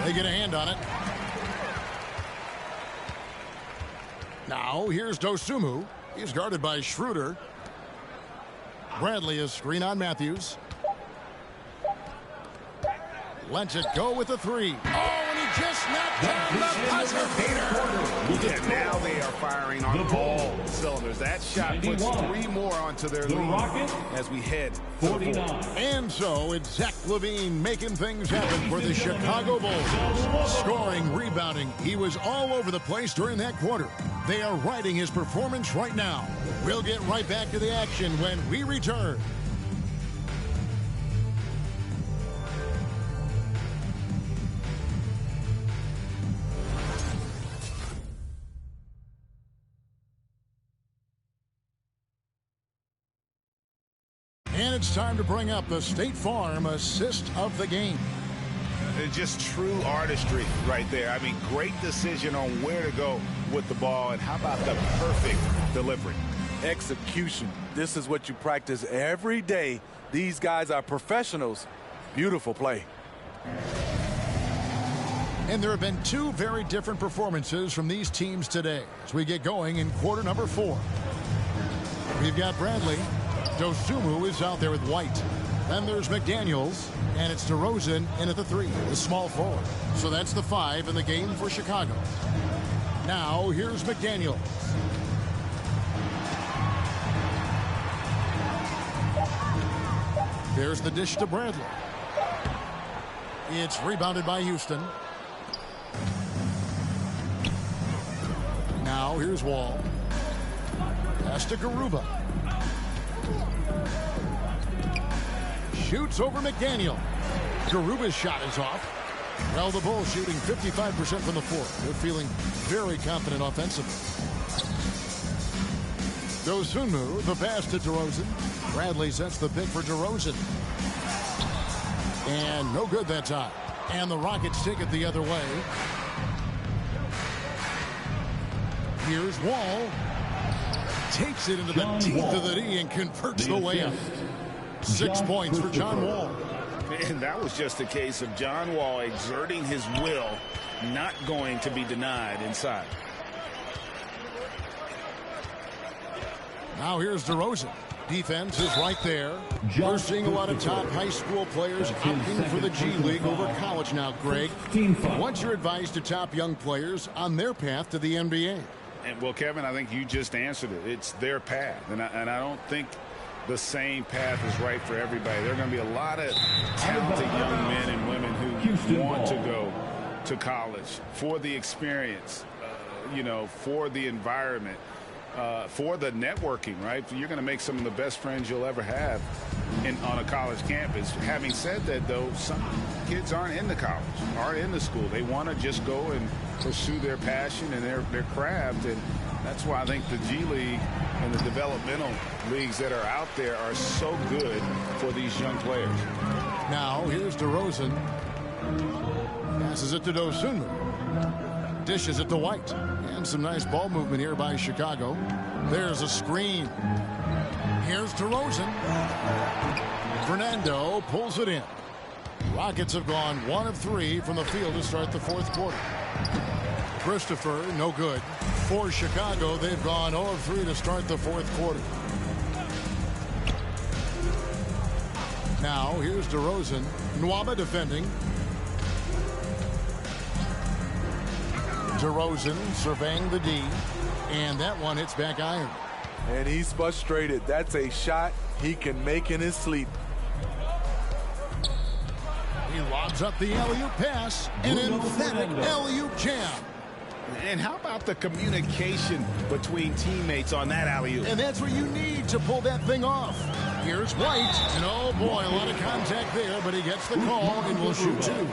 They get a hand on it. Now here's Dosunmu. He's guarded by Schroeder. Bradley is screen on Matthews. Lets it go with the 3. Oh, and he just knocked down the buzzer beater. And now they are firing on all cylinders. That shot puts 3 more onto their lead as we head to the 4th. And so it's Zach LaVine making things happen for the Chicago Bulls. Scoring, rebounding. He was all over the place during that quarter. They are riding his performance right now. We'll get right back to the action when we return. And it's time to bring up the State Farm assist of the game. It's just true artistry right there. I mean, great decision on where to go with the ball, and how about the perfect delivery? Execution. This is what you practice every day. These guys are professionals. Beautiful play. And there have been 2 very different performances from these teams today as we get going in quarter number 4. We've got Bradley. Dosunmu is out there with White. Then there's McDaniels, and it's DeRozan in at the 3, the small forward. So that's the 5 in the game for Chicago. Now here's McDaniels. There's the dish to Bradley. It's rebounded by Houston. Now here's Wall. Pass to Garuba. Shoots over McDaniel. Garuba's shot is off. Well, the Bulls shooting 55% from the floor. They're feeling very confident offensively. Dosunmu, the pass to DeRozan. Bradley sets the pick for DeRozan. And no good that time. And the Rockets take it the other way. Here's Wall. Takes it into the teeth of the D and converts the layup. 6 points for John Wall. And that was just a case of John Wall exerting his will, not going to be denied inside. Now here's DeRozan. Defense is right there. We're seeing a lot of top high school players opting for the G League over college now, Greg. What's your advice to top young players on their path to the NBA? And well, Kevin, I think you just answered it. It's their path. And I don't think the same path is right for everybody. There are going to be a lot of talented young men and women who want to go to college for the experience, for the environment, for the networking, right? You're going to make some of the best friends you'll ever have on a college campus. Having said that, though, some kids aren't in the college, aren't in the school. They want to just go and pursue their passion and their craft, and that's why I think the G League and the developmental leagues that are out there are so good for these young players. Now here's DeRozan. Passes it to Dosunmu. Dishes it to White. And some nice ball movement here by Chicago. There's a screen. Here's DeRozan. Fernando pulls it in. Rockets have gone 1 of 3 from the field to start the 4th quarter. Christopher, no good. For Chicago, they've gone 0 of 3 to start the 4th quarter. Now, here's DeRozan. Nwaba defending. DeRozan surveying the D. And that one hits back iron. And he's frustrated. That's a shot he can make in his sleep. He lobs up the alley-oop pass. An emphatic alley-oop jam. And how about the communication between teammates on that alley-oop? And that's what you need to pull that thing off. Here's White, and oh boy, a lot of contact there, but he gets the call and will shoot two.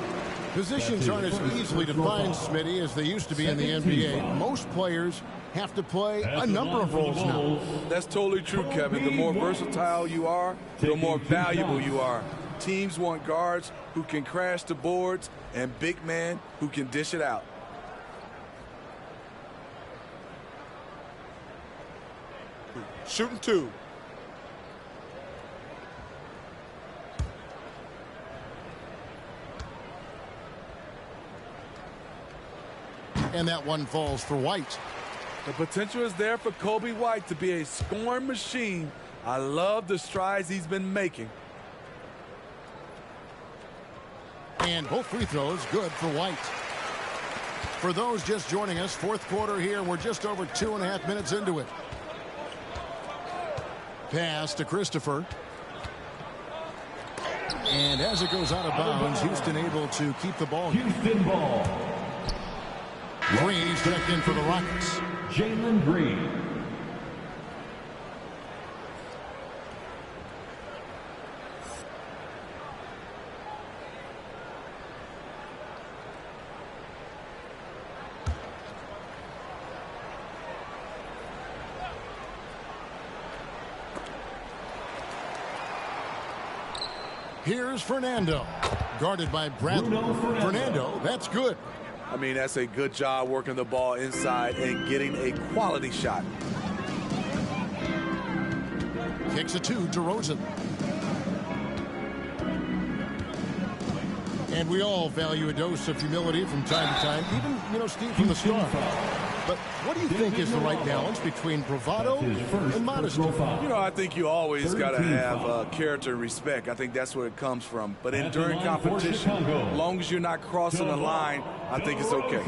Positions aren't as easily defined, Smitty, as they used to be in the NBA. Most players have to play a number of roles now. That's totally true, Kevin. The more versatile you are, the more valuable you are. Teams want guards who can crash the boards and big men who can dish it out. Shooting two. And that one falls for White. The potential is there for Coby White to be a scoring machine. I love the strides he's been making. And both free throws good for White. For those just joining us, fourth quarter here. We're just over 2.5 minutes into it. Pass to Christopher. And as it goes out of bounds, Houston able to keep the ball. Houston ball. Green's checked in for the Rockets. Jalen Green. Here's Fernando. Guarded by Bradley. Fernando, that's good. I mean, that's a good job working the ball inside and getting a quality shot. Kicks it to DeRozan. And we all value a dose of humility from time to time, even, Steve, from the start. But what do you think is the right balance between bravado and modesty? I think you always got to have character and respect. I think that's where it comes from. But during competition, as long as you're not crossing the line, I think it's okay.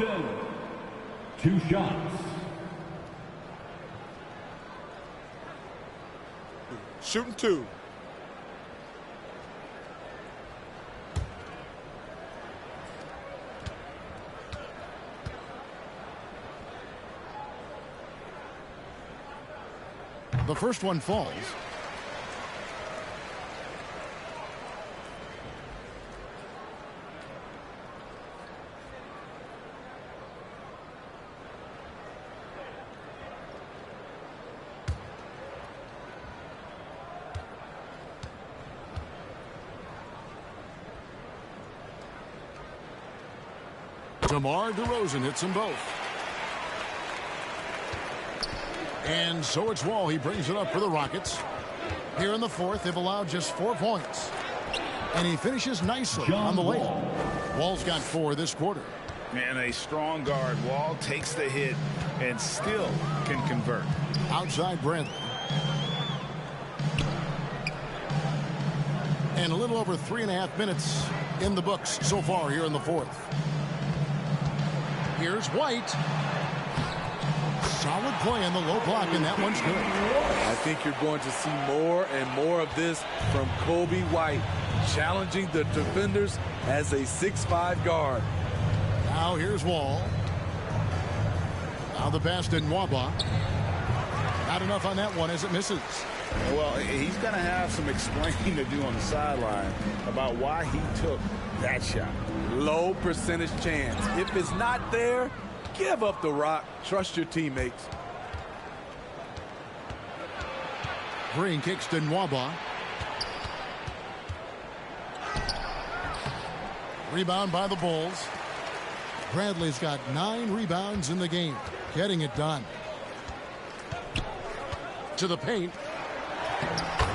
2 shots. Shooting two. The first one falls. DeMar DeRozan hits them both. And so it's Wall. He brings it up for the Rockets. Here in the fourth, they've allowed just 4 points. And he finishes nicely on the layup. Wall's got 4 this quarter. Man, a strong guard. Wall takes the hit and still can convert. Outside Bradley. And a little over 3.5 minutes in the books so far here in the fourth. Here's White. Solid play in the low block, and that one's good. I think you're going to see more and more of this from Coby White, challenging the defenders as a 6'5" guard. Now here's Wall. Now the pass to Nwaba. Not enough on that one as it misses. Well, he's going to have some explaining to do on the sideline about why he took that shot. Low percentage chance. If it's not there, give up the rock. Trust your teammates. Green kicks to Nwaba. Rebound by the Bulls. Bradley's got 9 rebounds in the game. Getting it done. To the paint.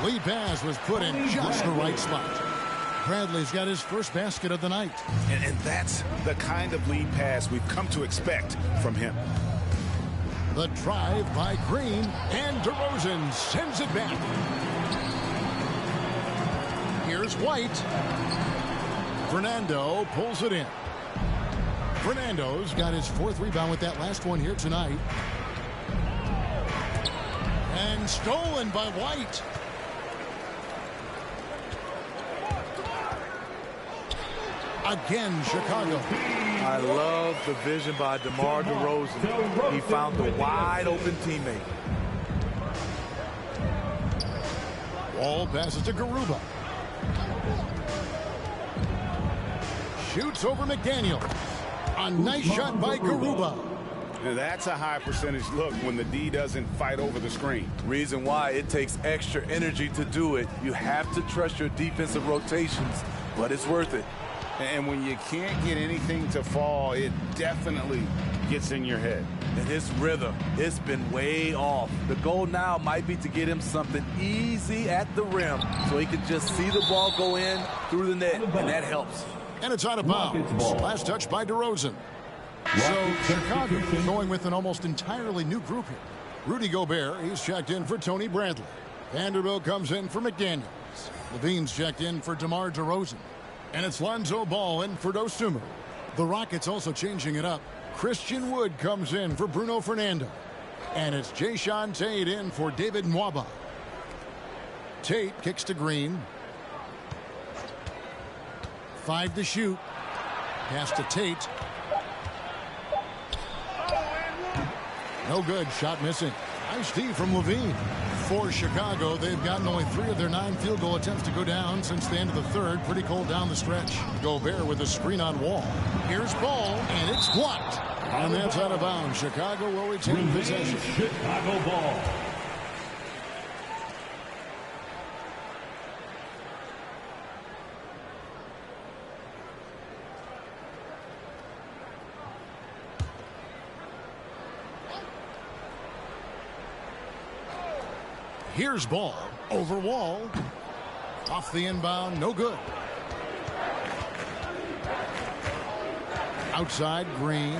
Lead pass was put in just the right spot. Bradley's got his first basket of the night. And that's the kind of lead pass we've come to expect from him. The drive by Green, and DeRozan sends it back. Here's White. Fernando pulls it in. Fernando's got his 4th rebound with that last one here tonight. And stolen by White. Again, Chicago. I love the vision by DeMar DeRozan. He found the wide open teammate. Wall passes to Garuba. Shoots over McDaniel. A nice shot by Garuba. Now that's a high percentage look when the D doesn't fight over the screen. Reason why it takes extra energy to do it. You have to trust your defensive rotations, but it's worth it. And when you can't get anything to fall, it definitely gets in your head. And his rhythm, it's been way off. The goal now might be to get him something easy at the rim so he can just see the ball go in through the net, and that helps. And it's out of bounds. Last touch by DeRozan. So Chicago going with an almost entirely new group here. Rudy Gobert, he's checked in for Tony Bradley. Vanderbilt comes in for McDaniels. Levine's checked in for DeMar DeRozan. And it's Lonzo Ball in for Dosunmu. The Rockets also changing it up. Christian Wood comes in for Bruno Fernando. And it's Jae'Sean Tate in for David Nwaba. Tate kicks to Green. 5 to shoot. Pass to Tate. No good. Shot missing. Nice D from Levine. For Chicago, they've gotten only 3 of their 9 field goal attempts to go down since the end of the third. Pretty cold down the stretch. Gobert with a screen on Wall. Here's Ball, and it's blocked. And that's out of bounds. Chicago will retain possession. Chicago ball. Here's Ball over Wall. Off the inbound, no good. Outside, Green.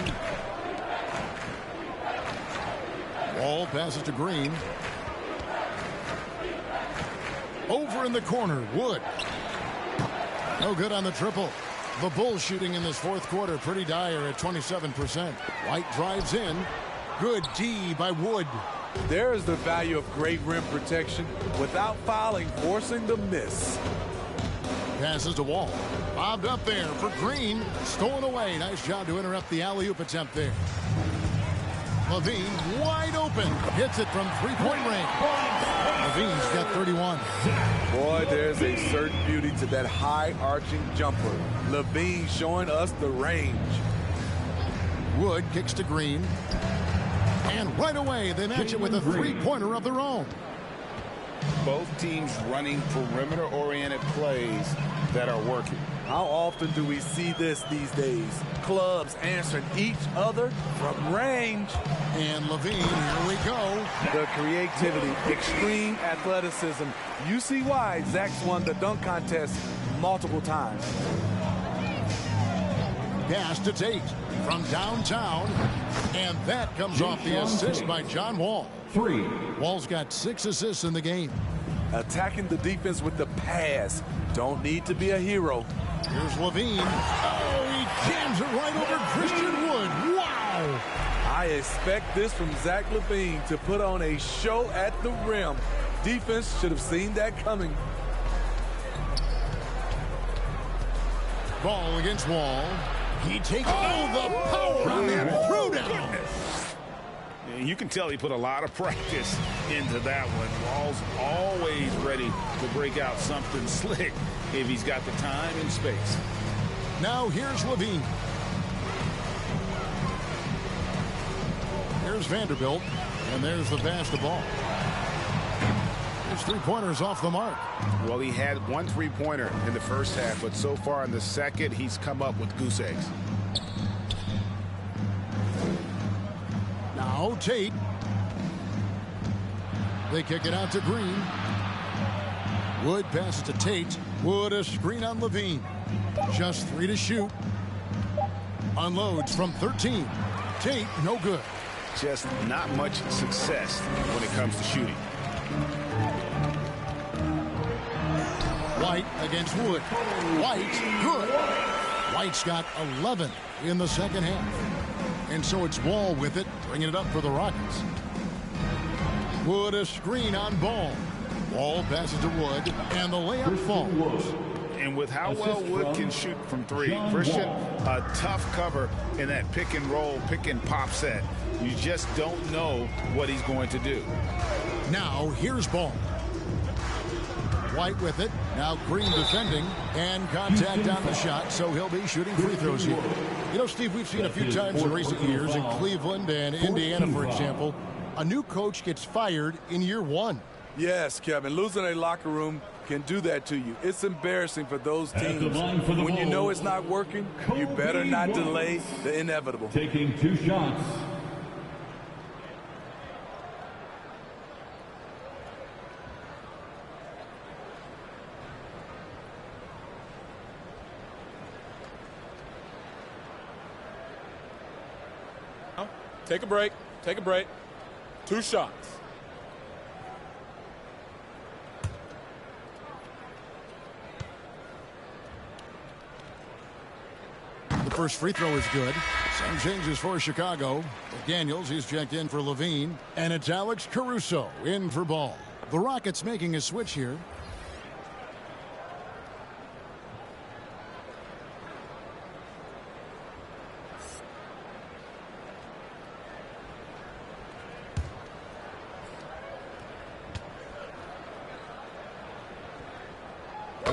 Wall passes to Green. Over in the corner, Wood. No good on the triple. The Bulls shooting in this fourth quarter pretty dire at 27%. White drives in. Good D by Wood. There is the value of great rim protection without fouling, forcing the miss. Passes to Wall. Bobbed up there for Green. Stolen away. Nice job to interrupt the alley-oop attempt there. Levine wide open. Hits it from three-point range. Levine's got 31. Boy, there's a certain beauty to that high-arching jumper. Levine showing us the range. Wood kicks to Green. And right away, they match it with a three-pointer of their own. Both teams running perimeter-oriented plays that are working. How often do we see this these days? Clubs answering each other from range. And Levine, here we go. The creativity, extreme athleticism. You see why Zach's won the dunk contest multiple times. Pass to Tate from downtown. And that comes off the assist by John Wall. 3. Wall's got 6 assists in the game. Attacking the defense with the pass. Don't need to be a hero. Here's Levine. Oh, he jams it right over Christian Wood. Wow. I expect this from Zach LaVine to put on a show at the rim. Defense should have seen that coming. Ball against Wall. He takes the power on that throwdown. You can tell he put a lot of practice into that one. Wall's always ready to break out something slick if he's got the time and space. Now here's Levine. Here's Vanderbilt. And there's the pass to Ball. His three-pointers off the mark. Well, he had 1 3-pointer in the first half, but so far in the second, he's come up with goose eggs. Now Tate. They kick it out to Green. Wood passes to Tate. Wood a screen on Levine. Just 3 to shoot. Unloads from 13. Tate, no good. Just not much success when it comes to shooting. White against Wood. White, good. White's got 11 in the second half. And so it's Wall with it, bringing it up for the Rockets. Wood a screen on Ball. Wall passes to Wood, and the layup falls. And with how well Wood can shoot from 3, Christian, a tough cover in that pick and roll, pick and pop set. You just don't know what he's going to do. Now here's Ball. White with it. Now Green defending. And contact on the shot, so he'll be shooting free throws here. You know, Steve, we've seen a few times in recent years in Cleveland and Indiana, for example, a new coach gets fired in year one. Yes, Kevin. Losing a locker room can do that to you. It's embarrassing for those teams. When you know it's not working, you better not delay the inevitable. Taking 2 shots. Take a break. Take a break. 2 shots. The first free throw is good. Some changes for Chicago. McDaniels, he's checked in for Levine. And it's Alex Caruso in for Ball. The Rockets making a switch here.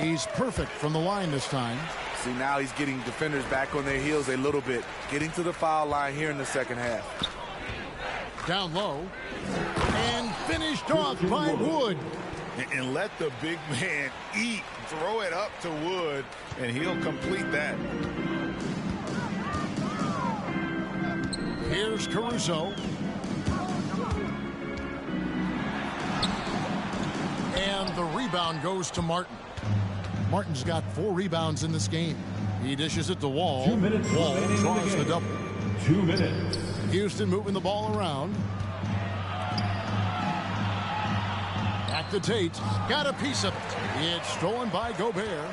He's perfect from the line this time. See, now he's getting defenders back on their heels a little bit. Getting to the foul line here in the second half. Down low. And finished off by Wood. And let the big man eat. Throw it up to Wood, and he'll complete that. Here's Caruso. And the rebound goes to Martin. Martin's got 4 rebounds in this game. He dishes it to Wall. 2 minutes Wall draws the double. 2 minutes. Houston moving the ball around. Back to Tate. Got a piece of it. It's stolen by Gobert.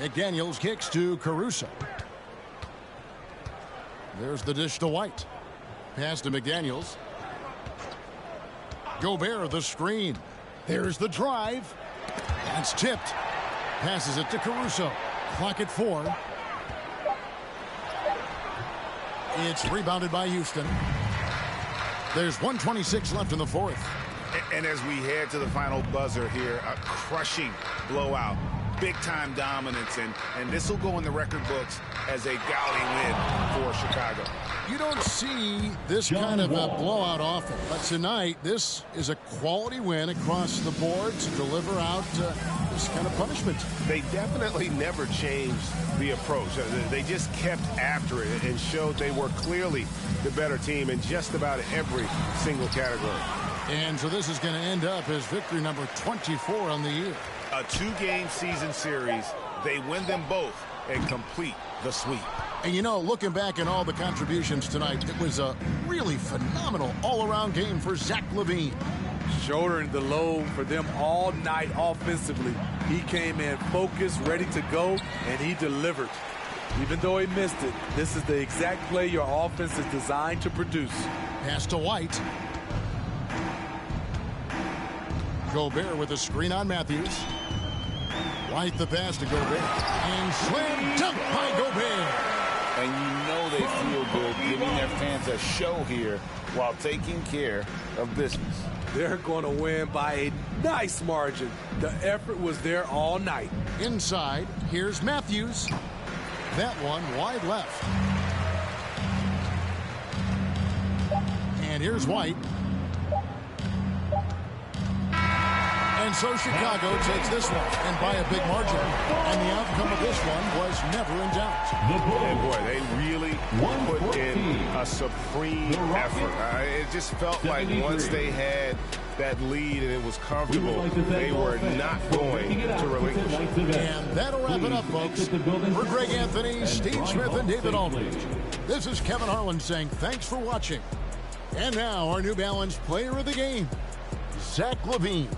McDaniels kicks to Caruso. There's the dish to White. Pass to McDaniels. Gobert the screen. There's the drive. That's tipped. Passes it to Caruso. Clock at 4. It's rebounded by Houston. There's 1:26 left in the fourth. And as we head to the final buzzer here, a crushing blowout. Big-time dominance, and this will go in the record books as a gaudy win for Chicago. You don't see this kind of a blowout often, but tonight this is a quality win across the board to deliver out this kind of punishment. They definitely never changed the approach. They just kept after it and showed they were clearly the better team in just about every single category. And so this is going to end up as victory number 24 on the year. A 2-game season series. They win them both and complete the sweep. And, you know, looking back at all the contributions tonight, it was a really phenomenal all-around game for Zach LaVine. Shouldering the load for them all night offensively. He came in focused, ready to go, and he delivered. Even though he missed it, this is the exact play your offense is designed to produce. Pass to White. Gobert with a screen on Matthews. White the pass to Gobert. And slam dunk by Gobert. And you know they feel good giving their fans a show here while taking care of business. They're going to win by a nice margin. The effort was there all night. Inside, here's Matthews. That one wide left. And here's White. And so Chicago takes this one, and by a big margin. And the outcome of this one was never in doubt. And boy, they really put in a supreme effort. It just felt like once they had that lead and it was comfortable, they were not going to relinquish. And that'll wrap it up, folks. For Greg Anthony, Steve Smith, and David Aldridge, this is Kevin Harlan saying thanks for watching. And now our New Balance player of the game, Zach LaVine.